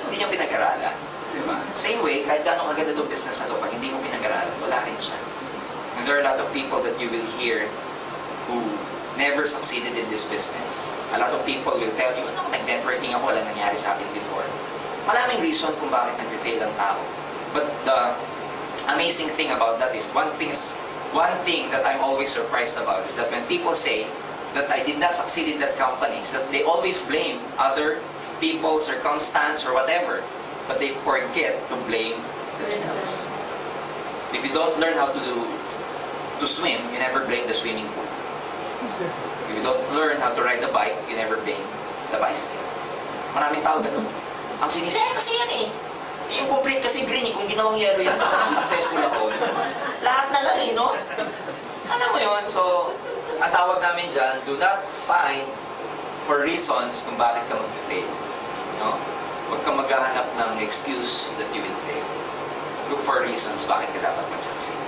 hindi niyo pinag-aralan. Diba? Same way, kahit gano'ng kaganda itong business na ito, pag hindi mo pinag-aralan, wala rin siya. And there are a lot of people that you will hear who never succeeded in this business. A lot of people will tell you, ano, nag-networking ako, walang nangyari sa akin before. Maraming reason kung bakit nag-fail ang tao. But the amazing thing about that is, one thing that I'm always surprised about is that when people say that I did not succeed in that company, is that they always blame other people, circumstance, or whatever, but they forget to blame themselves. If you don't learn how to swim, you never blame the swimming pool. If you don't learn how to ride the bike, you never blame the bicycle. Maraming tao ganun. Ang sinisay, kasi yan eh. Yung complete kasi green, kung ginawang yellow yan, successful ako. Lahat na lang eh, no? Alam mo yun, so, ang tawag namin dyan, do not find for reasons kung bakit ka mag-fail. No? Huwag ka maghahanap ng excuse that you will fail. Look for reasons bakit ka dapat mag-succeed.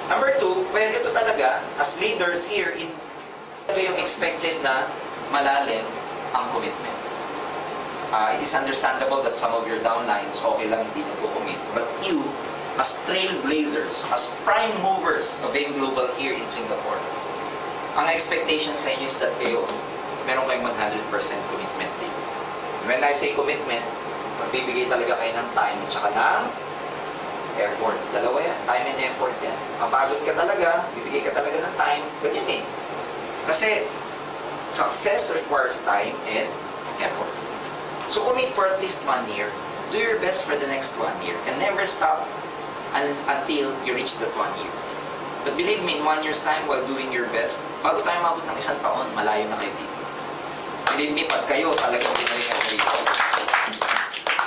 Number 2, well, ito talaga, as leaders here, ito yung expected na malalim ang commitment. It is understandable that some of your downlines, okay lang, hindi nagpo-commit. But you, as trailblazers, as prime movers of Engr Global here in Singapore, ang expectation sa inyo is that kayo, meron kayong 100% commitment din. When I say commitment, magbibigay talaga kayo ng time at saka ng effort. Dalawa yan, time and effort yan. Mapagod ka talaga, bibigay ka talaga ng time, ganyan eh. Kasi, success requires time and effort. So commit for at least 1 year. Do your best for the next 1 year. And never stop until you reach that 1 year. But believe me, in 1 year's time, while doing your best, bago tayo mabot ng 1 taon, malayo na kayo dito. Believe me, pag kayo talagang ginawa kayo dito,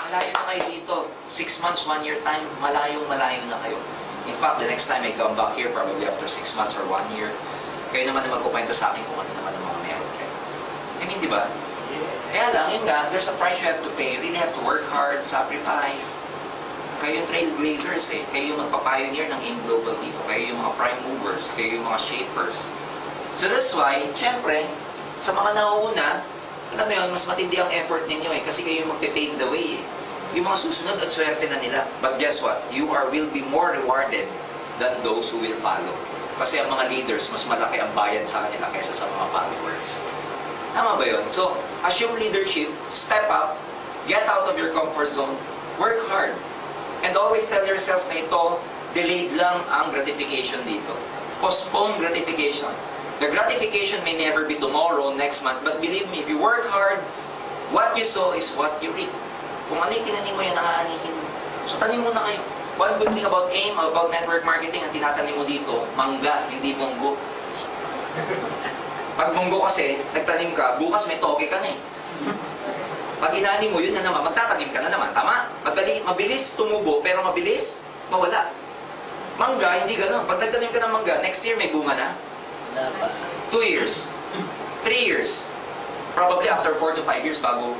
malayo na kayo dito. 6 months, 1 year time, malayong na kayo. In fact, the next time I come back here, probably after 6 months or 1 year, kayo naman na magkukwento sa akin kung ano naman ang mga meron kayo. I mean, di ba? Kaya lang, yun nga, there's a price you have to pay. You really have to work hard, sacrifice. Kayo yung trailblazers eh. Kayo yung magpapioneer ng Engr Global dito. Kayo yung mga prime movers. Kayo yung mga shapers. So that's why, syempre, sa mga nauuna, alam mo yun, mas matindi ang effort ninyo eh. Kasi kayo yung magpe-pave the way eh. Yung mga susunod at swerte na nila. But guess what? You will be more rewarded than those who will follow. Kasi ang mga leaders, mas malaki ang bayad sa kanila kaysa sa mga followers. Tama ba yun? So, assume leadership, step up, get out of your comfort zone, work hard. And always tell yourself na ito, delayed lang ang gratification dito. Postpone gratification. The gratification may never be tomorrow, next month, but believe me, if you work hard, what you sow is what you reap. Kung ano yung tinanim mo yan, nakaanihin mo. So, tanim mo na kayo. One good thing about AIM, about network marketing, ang tinatanim mo dito, mangga, hindi munggo. Pag munggo kasi, nagtanim ka, bukas may toke ka na eh. Pag inani mo, yun na naman, magtatanim ka na naman. Tama? Mabilis tumubo, pero mabilis mawala. Mangga, hindi gano'n. Pag nagtanim ka ng mangga, next year may bunga na. 2 years. 3 years. Probably after 4 to 5 years bago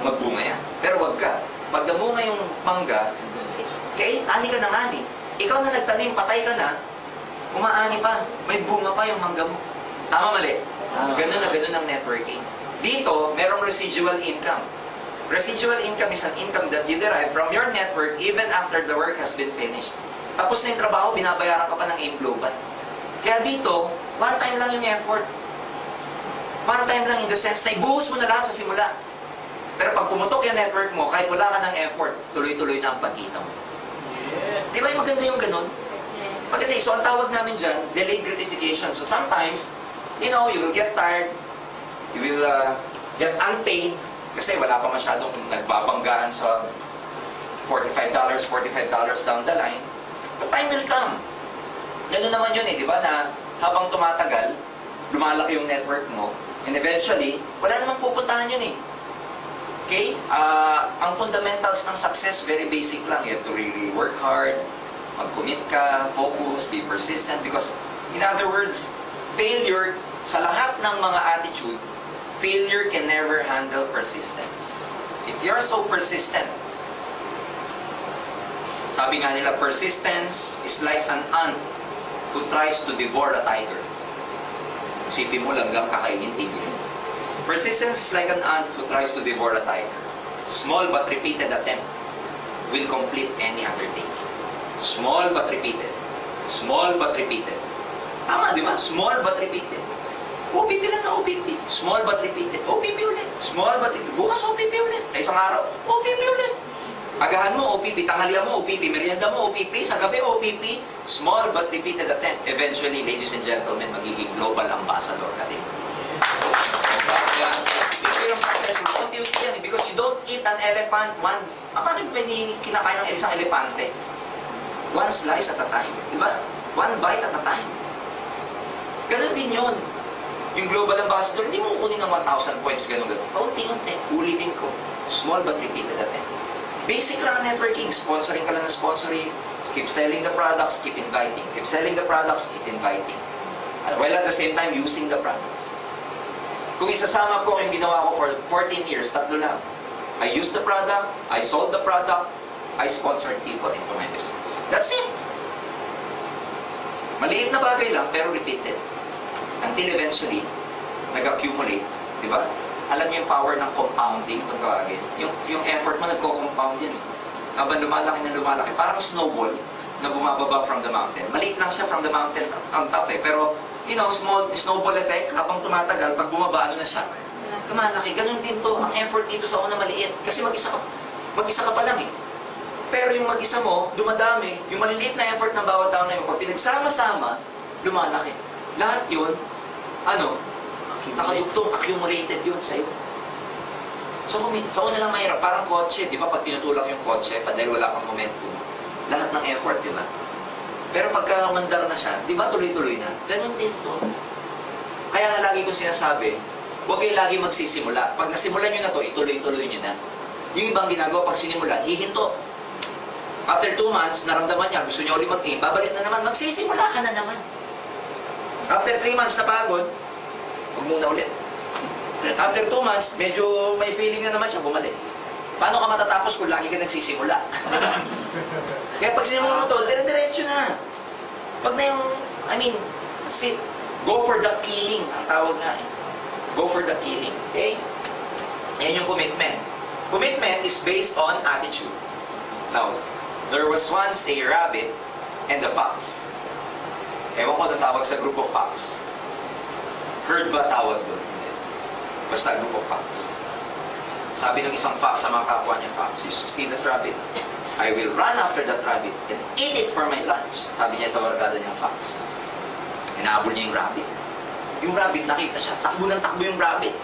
magbunga yan. Pero wag ka. Pag namunga yung mangga, okay, ani ka ng ani. Ikaw na nagtanim, patay ka na, umaani pa. May bunga pa yung mangga mo. Tama, mali? Ganun ang networking. Dito, merong residual income. Residual income is an income that you derive from your network even after the work has been finished. Tapos na yung trabaho, binabayaran ka pa ng Engr Global. Kaya dito, one time lang yung effort. One time lang in the sense na ibuhos mo na lahat sa simula. Pero pag pumutok yung network mo, kahit wala ka ng effort, tuloy-tuloy na ang pagkita mo. Yes. Di ba yung maganda yung ganun? Yes. Maganda. So, ang tawag namin dyan, delayed gratification. So, sometimes, you know, you will get tired, you will get unpaid, kasi wala pa masyadong nagbabanggaan sa $45 down the line. But time will come. Ganun naman yun eh, di ba, na habang tumatagal, lumalaki yung network mo, and eventually, wala namang pupuntahan yun eh. Okay? Ang fundamentals ng success, very basic lang. You have to really work hard, mag-commit ka, focus, be persistent, because, in other words, failure, sa lahat ng mga attitude, failure can never handle persistence. If you're so persistent, sabi nga nila, persistence is like an ant who tries to devour a tiger. Sipin mo lang kakainin tigre. Persistence is like an ant who tries to devour a tiger. Small but repeated attempt will complete any undertaking. Small but repeated. Small but repeated. Tama, di ba? Small but repeated. OPP lang na OPP. Small but repeated. OPP ulit. Small but repeated. Bukas OPP ulit. Sa isang araw, OPP ulit. Agahan mo, OPP. Tanghalian mo, OPP. Merienda mo, OPP. Sa gabi, OPP. Small but repeated attempt. Eventually, ladies and gentlemen, magiging global ambassador ka din. Yan. Yung success mo, unti-unti yan. Because you don't eat an elephant one. Paano yung kinakain ng isang elepante? One slice at a time. Diba? One bite at a time. Ganun din yun. Yung global ambassador, hindi mo kukunin ng 1,000 points, ganun. Paunti-unti. Ulitin ko. Small but repeated attempt. Basic lang ang networking. Sponsoring ka lang ng sponsoring. Keep selling the products, keep inviting. Keep selling the products, keep inviting. While at the same time, using the products. Kung isasama ko yung ginawa ko for 14 years, tatlo lang. I used the product, I sold the product, I sponsored people into my business. That's it. Maliit na bagay lang, pero repeated. Until eventually, nag-accumulate. Di ba? Alam niyo yung power ng compounding, kung tawagin. Yung effort mo, nagko-compound yan. Habang lumalaki na lumalaki, parang snowball na bumababa from the mountain. Maliit lang siya from the mountain on top eh. Pero, you know, small snowball effect, habang tumatagal, pag bumaba, ano na siya? Lumalaki. Ganun din to. Ang effort dito sa una maliit. Kasi mag-isa ka pa lang eh. Pero yung mag-isa mo, dumadami. Yung maliliit na effort ng bawat tao na yun, pag pinagsama-sama, lumalaki. Lahat yun, nakayugtong, accumulated yun sa'yo. So, sa una lang mahirap, parang kotse, di ba? Pag tinutulak yung kotse, dahil wala kang momentum, lahat ng effort, di ba? Pero pagka mandar na siya, di ba tuloy-tuloy na? Ganun din to. Kaya nga lagi kong sinasabi, huwag kayo lagi magsisimula. Pag nasimulan nyo na to, ituloy-tuloy nyo na. Yung ibang ginagawa, pag sinimulan, hihinto. After 2 months, naramdaman niya, gusto niya ulit mag-aim, babalik na naman, magsisimula ka na naman. After 3 months na pagod, huwag muna ulit. After 2 months, medyo may feeling na naman siya, bumalik. Paano ka matatapos kung lagi ka nagsisimula? Kaya pag sinimulan mo to, dire-diretso na. Pag na yung, see, go for the killing, ang tawag nga eh. Go for the killing. Okay? Yan yung commitment. Commitment is based on attitude. Now, there was once a rabbit and a fox. Ewan ko tawag sa group of fox. Herd ba tawag doon? Basta group of fox. Sabi ng isang fox sa mga kapwa niya fox, you see that rabbit? I will run after that rabbit and eat it for my lunch. Sabi niya sa barkada niyang fox. Inaabol niya yung rabbit. Yung rabbit, nakita siya. Takbo ng takbo yung rabbit.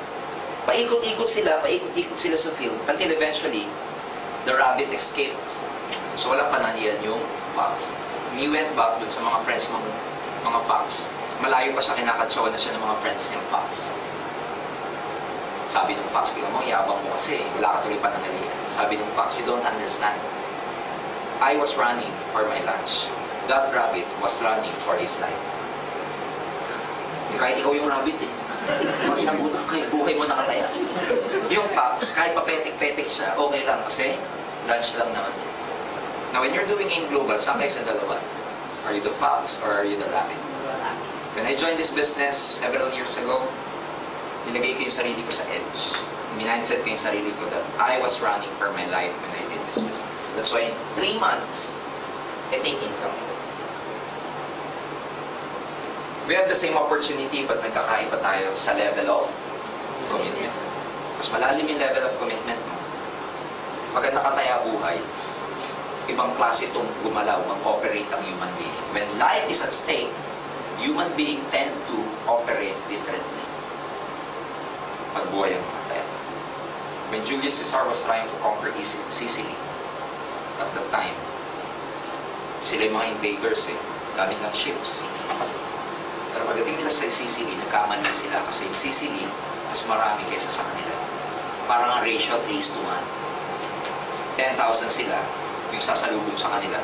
Paikot-ikot sila sa field until eventually, the rabbit escaped. So walang pananian yung fox. He went back dun sa mga friends mga fox. Malayo pa siya, kinakatsawan na siya ng mga friends niyang fox. Sabi ng fox, tingnan mo, yabang mo kasi, wala ka tuloy pananalian. Sabi ng fox, you don't understand. I was running for my lunch. That rabbit was running for his life. Kahit ikaw yung rabbit eh. Inabutan kayo, buhay mo nakataya. Yung fox, kahit papetik-petik siya, okay lang kasi lunch lang naman. Now, when you're doing AIM Global, saan kayo sa dalawa? Are you the fox or are you the rabbit? When I joined this business several years ago, nilagay ko yung sarili ko sa edge. Minandset ko yung sarili ko that I was running for my life when I did this business. That's why in 3 months, I take income. We have the same opportunity but nagkakaiba tayo sa level of commitment. Mas malalim yung level of commitment mo. Pagka nakataya buhay, ibang klase itong gumalaw, mag-operate ang human being. When life is at stake, human being tend to operate differently. Pag buhay ang nakataya. When Julius Caesar was trying to conquer Sicily, at that time, sila yung mga invaders gamit ng ships. Pero pagdating nila sa Sicily, nagkamali sila kasi Sicily, mas marami kaysa sa kanila. Parang ang ratio 3:1. 10,000 sila, yung sasalubong sa kanila.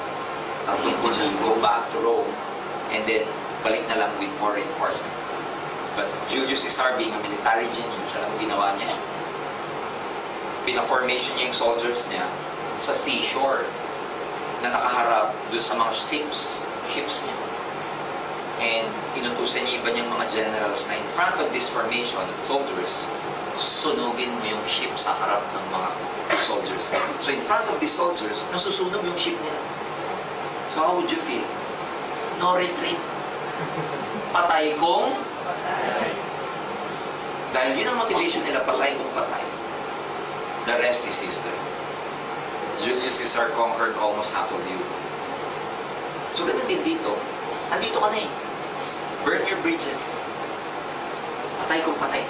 Ang tungkol sa go back to Rome, and then balik na lang with more reinforcement. But Julius Caesar, being a military genius, alam mo ginawa niya? Pina-formation niya yung soldiers niya sa seashore na nakaharap doon sa mga ships niya. utusan niya iba niyang mga generals na in front of this formation of soldiers, sunugin mo yung ship sa harap ng mga soldiers. So in front of these soldiers, nasusunog yung ship nila. So how would you feel? No retreat. Patay kong dahil yun ang motivation nila, patay kung patay. The rest is history. Julius Caesar conquered almost half of Europe. So ganun din dito. Andito ka na eh. Burn your bridges. Patay kung patay.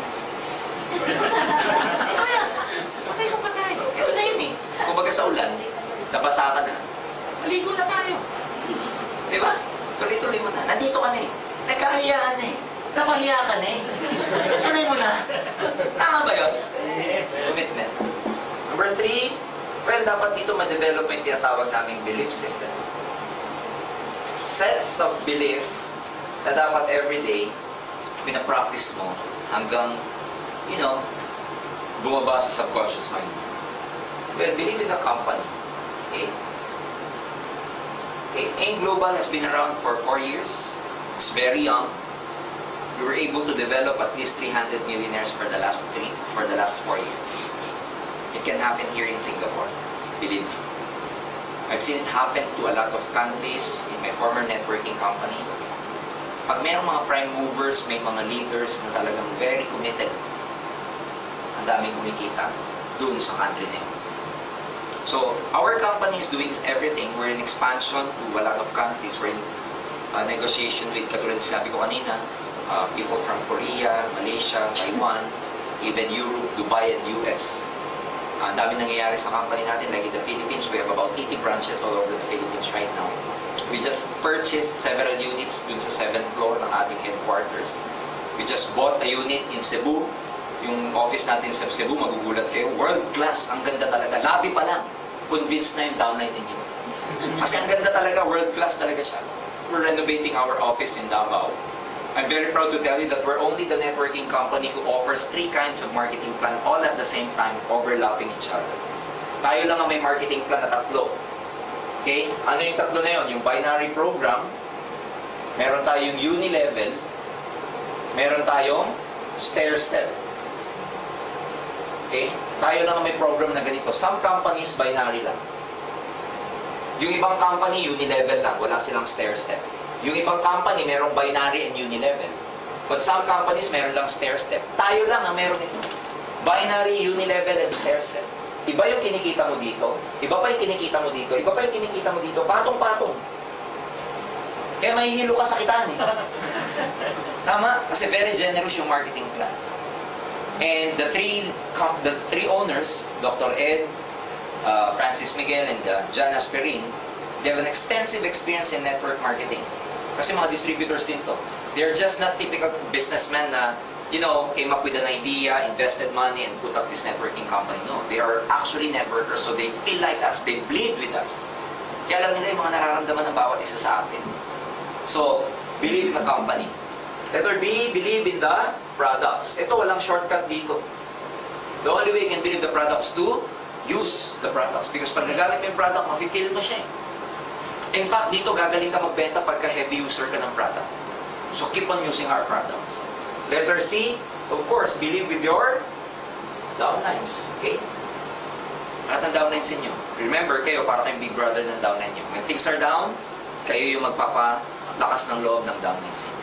Ito yan. Patay kung patay. Ito na yun eh. Kung baga sa ulan, nabasa ka na. Maligo na tayo. Diba? Tuloy-tuloy mo na. Nandito ka na eh. Nagkahiyaan na eh. Napahiya ka na eh. Tuloy mo na. Tama ba yun? Commitment. Number 3, well, dapat dito ma-develop yung tinatawag naming belief system. Sets of belief na dapat everyday pinapractice mo hanggang, bumaba sa subconscious mind. Well, believe in the company. Okay? Engr Global has been around for 4 years. It's very young. We were able to develop at least 300 millionaires for the last 4 years. It can happen here in Singapore. Believe me. I've seen it happen to a lot of countries in my former networking company. Pag mayroong mga prime movers, may mga leaders na talagang very committed, ang daming kumikita dun sa country na yun. So, our company is doing everything. We're in expansion to a lot of countries. We're in negotiation with, katulad sabi ko kanina, people from Korea, Malaysia, Taiwan, even Europe, Dubai, and US. Ang dami nangyayari sa company natin, like in the Philippines, we have about 80 branches all over the Philippines right now. We just purchased several units dun sa 7th floor ng ating headquarters. We just bought a unit in Cebu. Yung office natin sa Cebu, magugulat kayo, world class, ang ganda talaga. Labi pa lang, convinced na yung downline ninyo. Kasi ang ganda talaga, world class talaga siya. We're renovating our office in Davao. I'm very proud to tell you that we're only the networking company who offers 3 kinds of marketing plan all at the same time, overlapping each other. Tayo lang ang may marketing plan na 3. Okay? Ano yung 3 na yun? Yung binary program, meron tayong uni-level, meron tayong stair-step. Okay? Tayo lang ang may program na ganito. Some companies, binary lang. Yung ibang company, uni-level lang. Wala silang stair-step. Yung ibang company, merong binary and uni-level. But some companies, meron lang stair-step. Tayo lang ang meron ito. Binary, uni-level, and stair-step. Iba yung kinikita mo dito. Iba pa yung kinikita mo dito. Iba pa yung kinikita mo dito. Patong-patong. Kaya mahihilo ka sa kitaan eh. Tama? Kasi very generous yung marketing plan. And the three owners, Dr. Ed, Francis Miguel, and John Asperin, they have an extensive experience in network marketing. Kasi mga distributors din to. They're just not typical businessmen na, came up with an idea, invested money, and put up this networking company. No, they are actually networkers, so they feel like us, they bleed with us. Kaya alam nila yung mga nararamdaman ng bawat isa sa atin. So, believe in the company. Letter B, believe in the products. Ito, walang shortcut dito. The only way you can believe the products to use the products. Because pag nagamit mo yung product, mafe-feel mo siya eh. In fact, dito gagaling ka magbenta pagka heavy user ka ng product. So keep on using our products. Letter C, of course, believe with your downlines. Okay? Lahat ng downlines inyo. Remember, kayo para kayong big brother ng downline nyo. When things are down, kayo yung magpapalakas ng loob ng downlines inyo.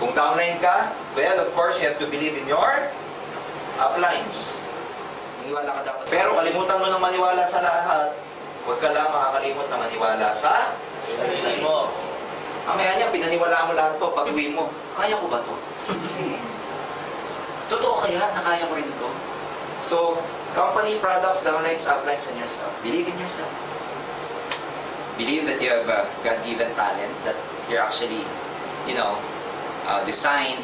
Kung downline ka, well, of course, you have to believe in your uplines. Maniwala ka dapat. Pero kalimutan mo nang maniwala sa lahat. Huwag ka lang makakalimot na maniwala sa sarili mo. Mamaya niya, pinaniwala mo lahat to, pag-uwi mo. Kaya ko ba to? Totoo kaya na kaya ko rin ito? So, company, products, downlines, uplines, and yourself. Believe in yourself. Believe that you have a God-given talent, that you're actually, designed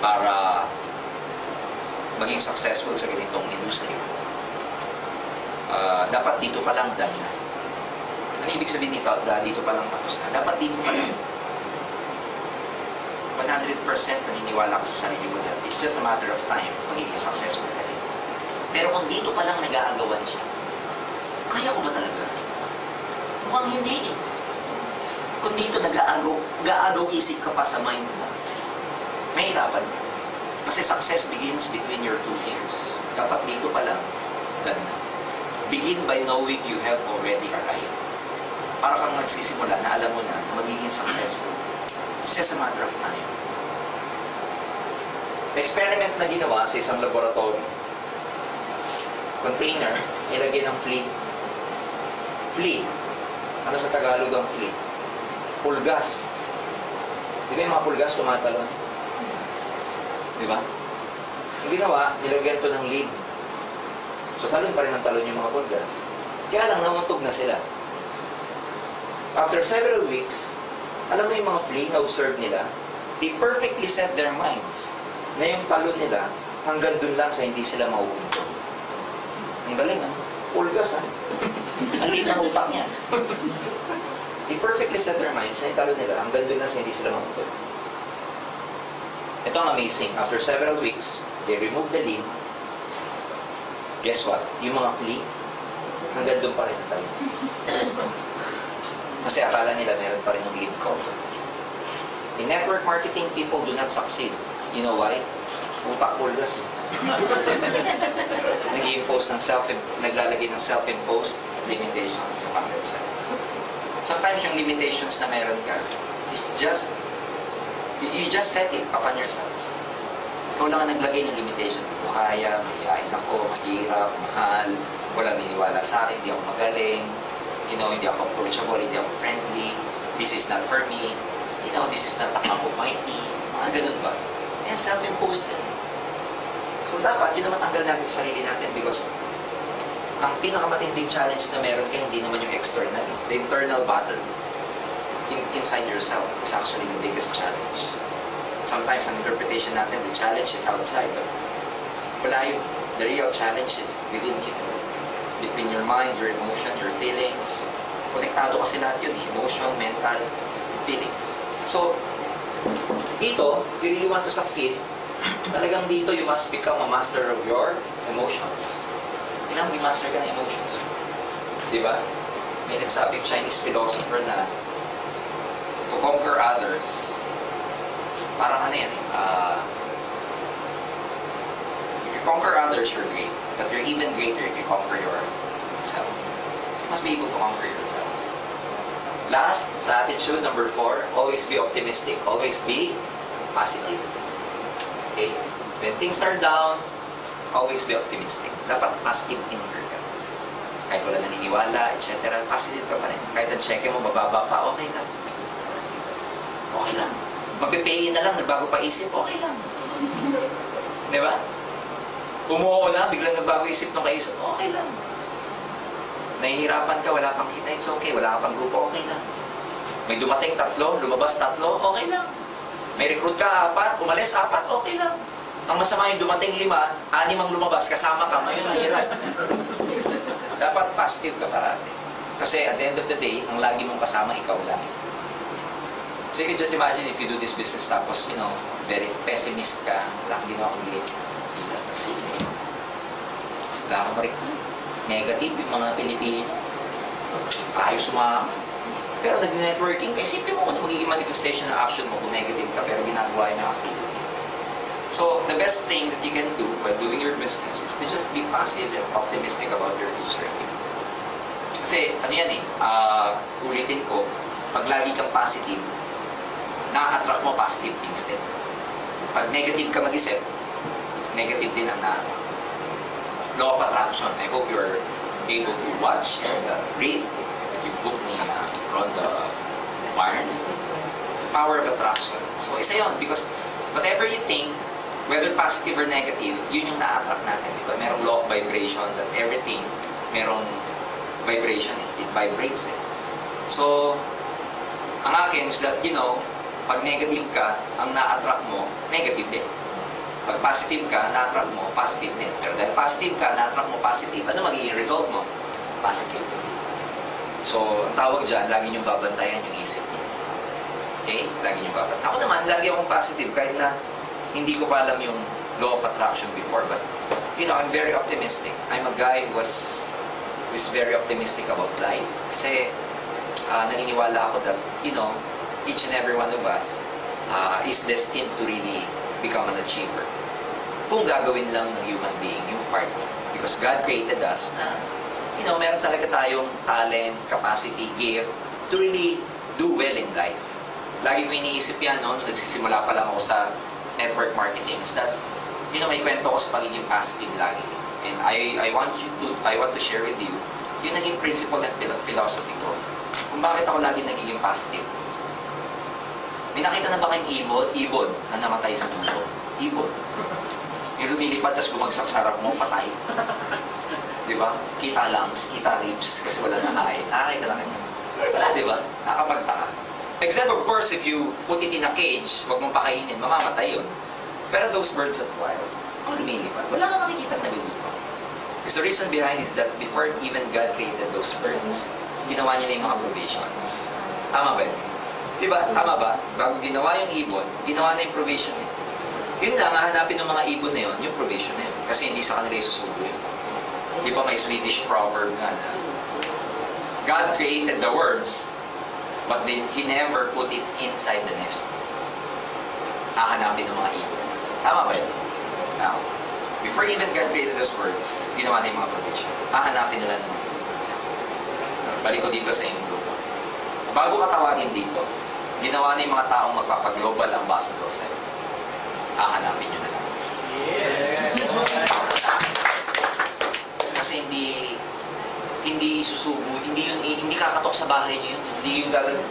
para maging successful sa ganitong industry. Dapat dito pa lang dahil na. Ano ibig sabihin dito? Dito pa lang tapos na. Dapat dito pa lang. 100% naniniwala ka sa sarili mo that it's just a matter of time magiging successful ka rin. Pero kung dito pa lang nag-aagawan siya, kaya ko ba talaga? Mukhang hindi eh. Kung dito nag gaano isip ka pa sa mind mo, mahirapan ka. Kasi success begins between your two ears. Dapat dito pa lang, ganun. Begin by knowing you have already arrived. Para kang nagsisimula na alam mo na magiging successful. It's just a matter of time. Experiment na ginawa sa isang laboratory. Container, ilagay ng flea. Flea. Ano sa Tagalog ang flea? Pulgas. Di ba yung mga pulgas tumatalon? Di ba? Yung ginawa, nilagyan to ng lid. So talon pa rin ang talon yung mga pulgas. Kaya lang, namutog na sila. After several weeks, alam mo yung mga flea na observe nila, they perfectly set their minds na yung talon nila hanggang dun lang sa hindi sila mauuntog. Ang galing, ha? Pulgas, ha? Ang liit ng utak niya. They perfectly set their minds na yung talon nila hanggang dun lang sa hindi sila mauuntog. Ito ang amazing. After several weeks, they remove the lid. Guess what? Yung mga flea, hanggang dun pa rin ang talon. Kasi akala nila meron pa rin yung lead cover. In network marketing, people do not succeed. You know why? Utak pulgas. Nag-i-impose ng naglalagay ng self-imposed limitations sa content sales. Sometimes yung limitations na meron ka is just, you just set it upon yourselves. Ikaw lang ang naglagay ng limitation. Hindi ko kaya, mahihain ako, mahirap, mahal, walang niniwala sa akin, hindi ako magaling, hindi ako approachable, hindi ako friendly, this is not for me, this is not a cup of my tea, mga ganun ba? Ayan, self-imposed din. So dapat, yun naman tanggal natin sa sarili natin because ang pinakamatinding challenge na meron ka, hindi naman yung external. The internal battle inside yourself is actually the biggest challenge. Sometimes, ang interpretation natin, the challenge is outside, but wala yun. The real challenge is within you. Between your mind, your emotion, your feelings. Konektado kasi lahat yun, emotion, mental, feelings. So, dito, if you really want to succeed, talagang dito you must become a master of your emotions. Kailangan i-master ka ng emotions. Diba? May nagsabing Chinese philosopher na to conquer others, parang ano yan if you conquer others, you're great. But you're even greater if you conquer yourself. You must be able to conquer yourself. Last, sa attitude, number 4, always be optimistic. Always be positive. Okay? When things are down, always be optimistic. Dapat positive thinker ka. Kahit wala naniniwala, etc. Positive ka pa rin. Kahit ang cheque mo, bababa pa, okay lang. Okay lang. Magpipayin na lang, nagbago pa isip, okay lang. Di ba? Umuho na, biglang nagbago isip nung kaisip, okay lang. Nahihirapan ka, wala pang kita, it's okay. Wala ka pang grupo, okay lang. May dumating 3, lumabas 3, okay lang. May recruit ka 4, umalis 4, okay lang. Ang masama yung dumating 5, 6 ang lumabas, kasama ka, ngayon nahihirap. Dapat positive ka parati. Kasi at the end of the day, ang lagi mong kasama, ikaw lang. So you can just imagine if you do this business tapos, very pessimist ka, wala kang ginawa kundi, kasi, wala kang ma-recruit. Negative yung mga Pilipino. Ayaw sumama. Pero nag-networking ka, isipin mo kung magiging manifestation ng action mo kung negative ka, pero ginagawa yung activity. So, the best thing that you can do while doing your business is to just be positive and optimistic about your future. Kasi, ano yan ulitin ko, pag lagi kang positive, na-attract mo positive things din. Pag negative ka mag-isip, negative din ang na-attract. Law of attraction. I hope you're able to watch and read yung book ni Rhonda Byrne, The Power of Attraction. So, isa yun. Because whatever you think, whether positive or negative, yun yung na-attract natin. Diba? Merong law of vibration that everything, merong vibration. It vibrates it. So, ang akin is that, pag negative ka, ang na-attract mo, negative din. Pag positive ka, na-attract mo, positive din. Pero dahil positive ka, na-attract mo positive, ano magiging result mo? Positive. So, ang tawag dyan, lagi niyong babantayan yung isip niyo. Okay? Lagi niyong babantayan. Ako naman, lagi akong positive kahit na hindi ko pa alam yung law of attraction before. But, I'm very optimistic. I'm a guy who's very optimistic about life. Kasi, naniniwala ako that, each and every one of us is destined to really become an achiever. Kung gagawin lang ng human being yung part. Because God created us na, meron talaga tayong talent, capacity, gift to really do well in life. Lagi ko iniisip yan, no? Nung nagsisimula pa lang ako sa network marketing, is that, may kwento ko sa pagiging positive lagi. And I want to share with you yung naging principle at philosophy ko. Kung bakit ako lagi nagiging positive. May nakita na ba kayong ibon na namatay sa mundo? Ibon. Yung lumilipad, tapos bumagsak sa harap mo, patay. Di ba? Kita lungs, kita ribs, kasi wala na kain. Nakakita lang yun. Wala, di ba? Nakapagtaka. Except of course, if you put it in a cage, huwag mong pakainin, mamamatay yun. Pero those birds of wild, ang lumilipad, wala kang makikita na lumilipad. Because the reason behind is that before even God created those birds, ginawa niya na yung mga provisions. Tama ba yun? Diba? Tama ba? Bago ginawa yung ibon, ginawa na yung provision niya. Yun lang, hahanapin ng mga ibon na yun, yung provision na yun. Kasi hindi sa kanila isusubo yun. Di ba may Swedish proverb nga na God created the worms, but He never put it inside the nest. Hahanapin ng mga ibon. Tama ba yun? Now, before even God created those words, ginawa na yung mga provision. Hahanapin nila ng mga ibon. Balik ko dito sa inyong grupo. Bago ka tawagin dito, ginawa na yung mga taong magpapaglobal ambassador sa iyo. Hahanapin nyo na lang. Kasi hindi susubo, hindi kakatok sa bahay niyo yun. Hindi yung gagawin,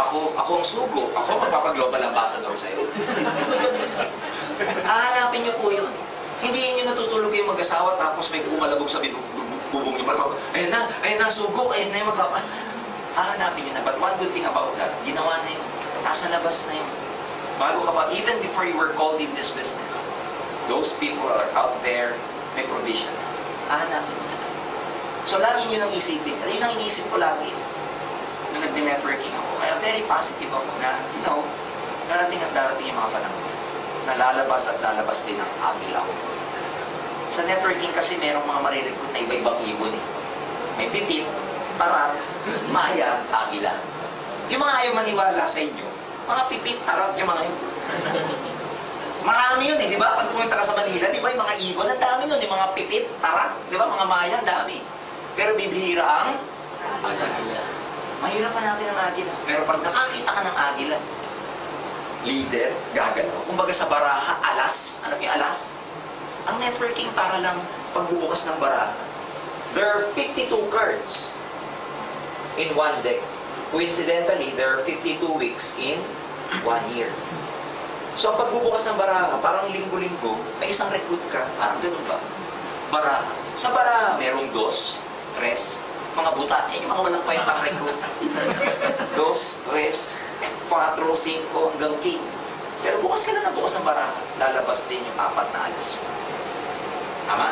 ako ang sugo, ako magpapaglobal ambassador sa iyo. Hahanapin nyo po yun. Hindi nyo natutulog yung mag-asawa tapos may umalabog sa bubong nyo. Ayun na, sugo, ayun na yung hahanapin nyo na. But one good thing about that, ginawa na yun. Nasa labas na yun. Bago ka pa, even before you were called in this business, those people are out there, may provision. Hahanapin nyo na. So, lagi nyo nang isipin. Yun ang iniisip ko lagi. Nung nag-networking ako, kaya very positive ako na, darating at darating yung mga panahon na lalabas at lalabas din ang agila ko. Sa networking kasi merong mga marirecruit na iba-ibang ibon eh. May pipit, tarat, maya, agila. Yung mga ayaw maniwala sa inyo, mga pipit, tarat, yung mga yun. Marami yun eh, di ba? Pag pumunta ka sa Manila, di ba yung mga ibon, ang dami nun, yung mga pipit, tarat, di ba? Mga maya, ang dami. Pero bibihira ang agila. Mahirap hanapin ang agila. Pero pag nakakita ka ng agila, leader, gagano. Kumbaga sa baraha, alas. Alam niyo alas? Ang networking para lang pagbubukas ng baraha. There are 52 cards in one deck. Coincidentally, there are 52 weeks in 1 year. So, pagbubukas ng baraha, parang linggo-linggo, may isang recruit ka. Parang ganun ba? Baraha. Sa baraha, merong 2, 3, mga buta. Yung mga walang payatang recruit. 2, 3, 4, 5, hanggang 8. Pero bukas ka na bukas ng baraha, lalabas din yung 4 na alas. Tama?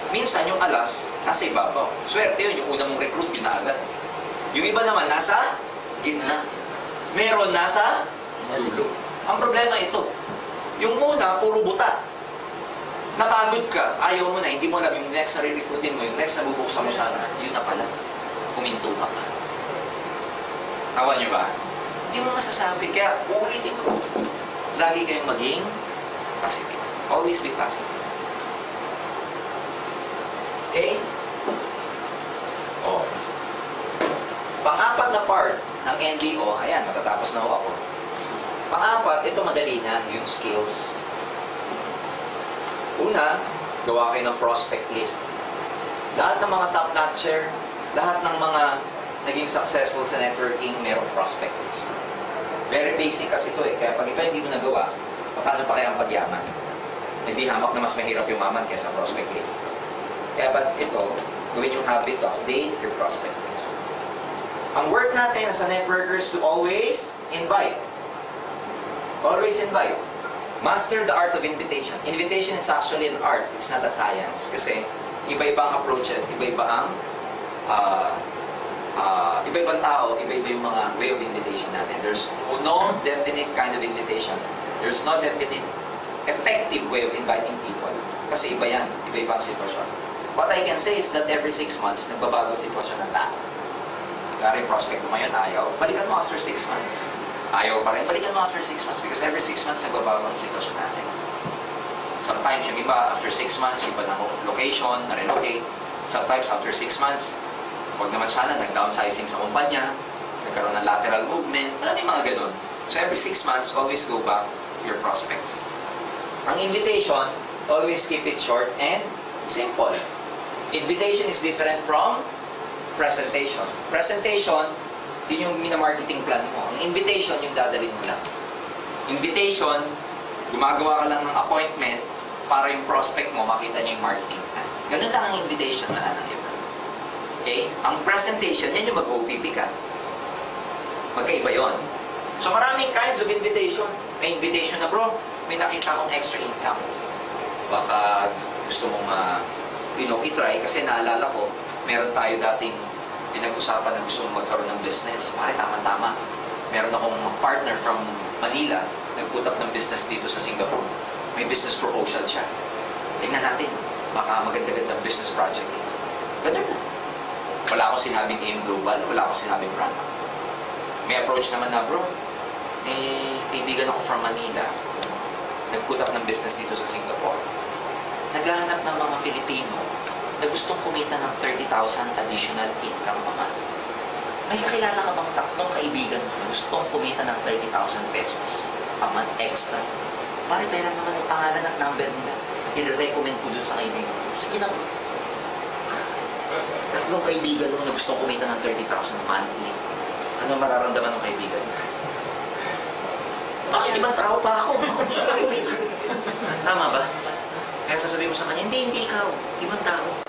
Minsan yung alas, nasa ibabaw. Swerte yun, yung unang mong recruit, yun na agad. Yung iba naman, nasa gitna. Meron nasa dulo. Ang problema ito, yung una, puro buta. Napagod ka, ayaw mo na, hindi mo alam yung next na re-recruitin mo, yung next na bubuksan mo sana, yun na pala. Huminto ka pa. Tawa niyo ba? Hindi mo masasabi. Kaya, ulitin ko. Lagi kayong maging positive. Always be positive. Okay? Oh. Pang-apat na part ng NDO, ayan, matatapos na ako. Pang-apat, ito madali na, yung skills. Una, gawa kayo ng prospect list. Lahat ng mga top-notcher, lahat ng mga naging successful sa networking, merong prospect list. Very basic kasi ito eh. Kaya pag ito hindi mo nagawa, paano pa kaya ang pagyaman? Hindi hamak na mas mahirap yung maman kaysa prospect list. Kaya ba't ito, gawin yung habit to update your prospect list. Ang work natin as a networkers to always invite. Always invite. Master the art of invitation. Invitation is actually an art. It's not a science. Kasi iba-ibang approaches, iba-ibang iba-ibang tao, iba-iba yung mga way of invitation natin. There's no definite kind of invitation. There's no definite effective way of inviting people. Kasi iba yan, iba-ibang sitwasyon. What I can say is that every 6 months, nagbabago sitwasyon ng tao. Kaya prospect mo ngayon, ayaw. Balikan mo after 6 months. ayaw pa rin, balikan mo after 6 months because every 6 months nagbabago ang sitwasyon natin. Sometimes yung iba, after 6 months, iba na location, na-relocate. Sometimes after 6 months, huwag naman sana, nag-downsizing sa kumpanya, nagkaroon ng lateral movement, maraming mga ganun. So every 6 months, always go back to your prospects. Ang invitation, always keep it short and simple. Invitation is different from presentation. Presentation, yun yung minamarketing plan mo. Ang invitation, yung dadalhin mo lang. Invitation, gumagawa ka lang ng appointment para yung prospect mo makita niya yung marketing plan. Ganun lang ang invitation na ng iba. Okay? Ang presentation, yan yung mag-OPP ka. Magkaiba yun. So maraming kinds of invitation. May invitation na, bro, may nakita akong extra income. Baka gusto mong i-try kasi naalala ko, meron tayo dating pinag-usapan na gusto mong magkaroon ng business. Pare, tama-tama. Meron akong partner from Manila, nag-put up ng business dito sa Singapore. May business proposal siya. Tingnan natin, baka maganda-gandang business project. Ganun na. Wala akong sinabing aim global, wala akong sinabing brand. May approach naman na, bro, kaibigan ako from Manila. Nag-put up ng business dito sa Singapore. Naghahanap ng mga Filipino na gustong kumita ng 30,000 additional income a month. May kakilala ka bang tatlong kaibigan mo na gustong kumita ng 30,000 pesos a month extra? Pare, pera naman ang pangalan at number nila. I-recommend ko dun sa kaibigan mo. Sige na. Tatlong kaibigan mo na gustong kumita ng 30,000 monthly. Ano mararamdaman ng kaibigan? Bakit ibang tao pa ako? Tama ba? Kaya sasabihin mo sa kanya, hindi ikaw. Ibang tao.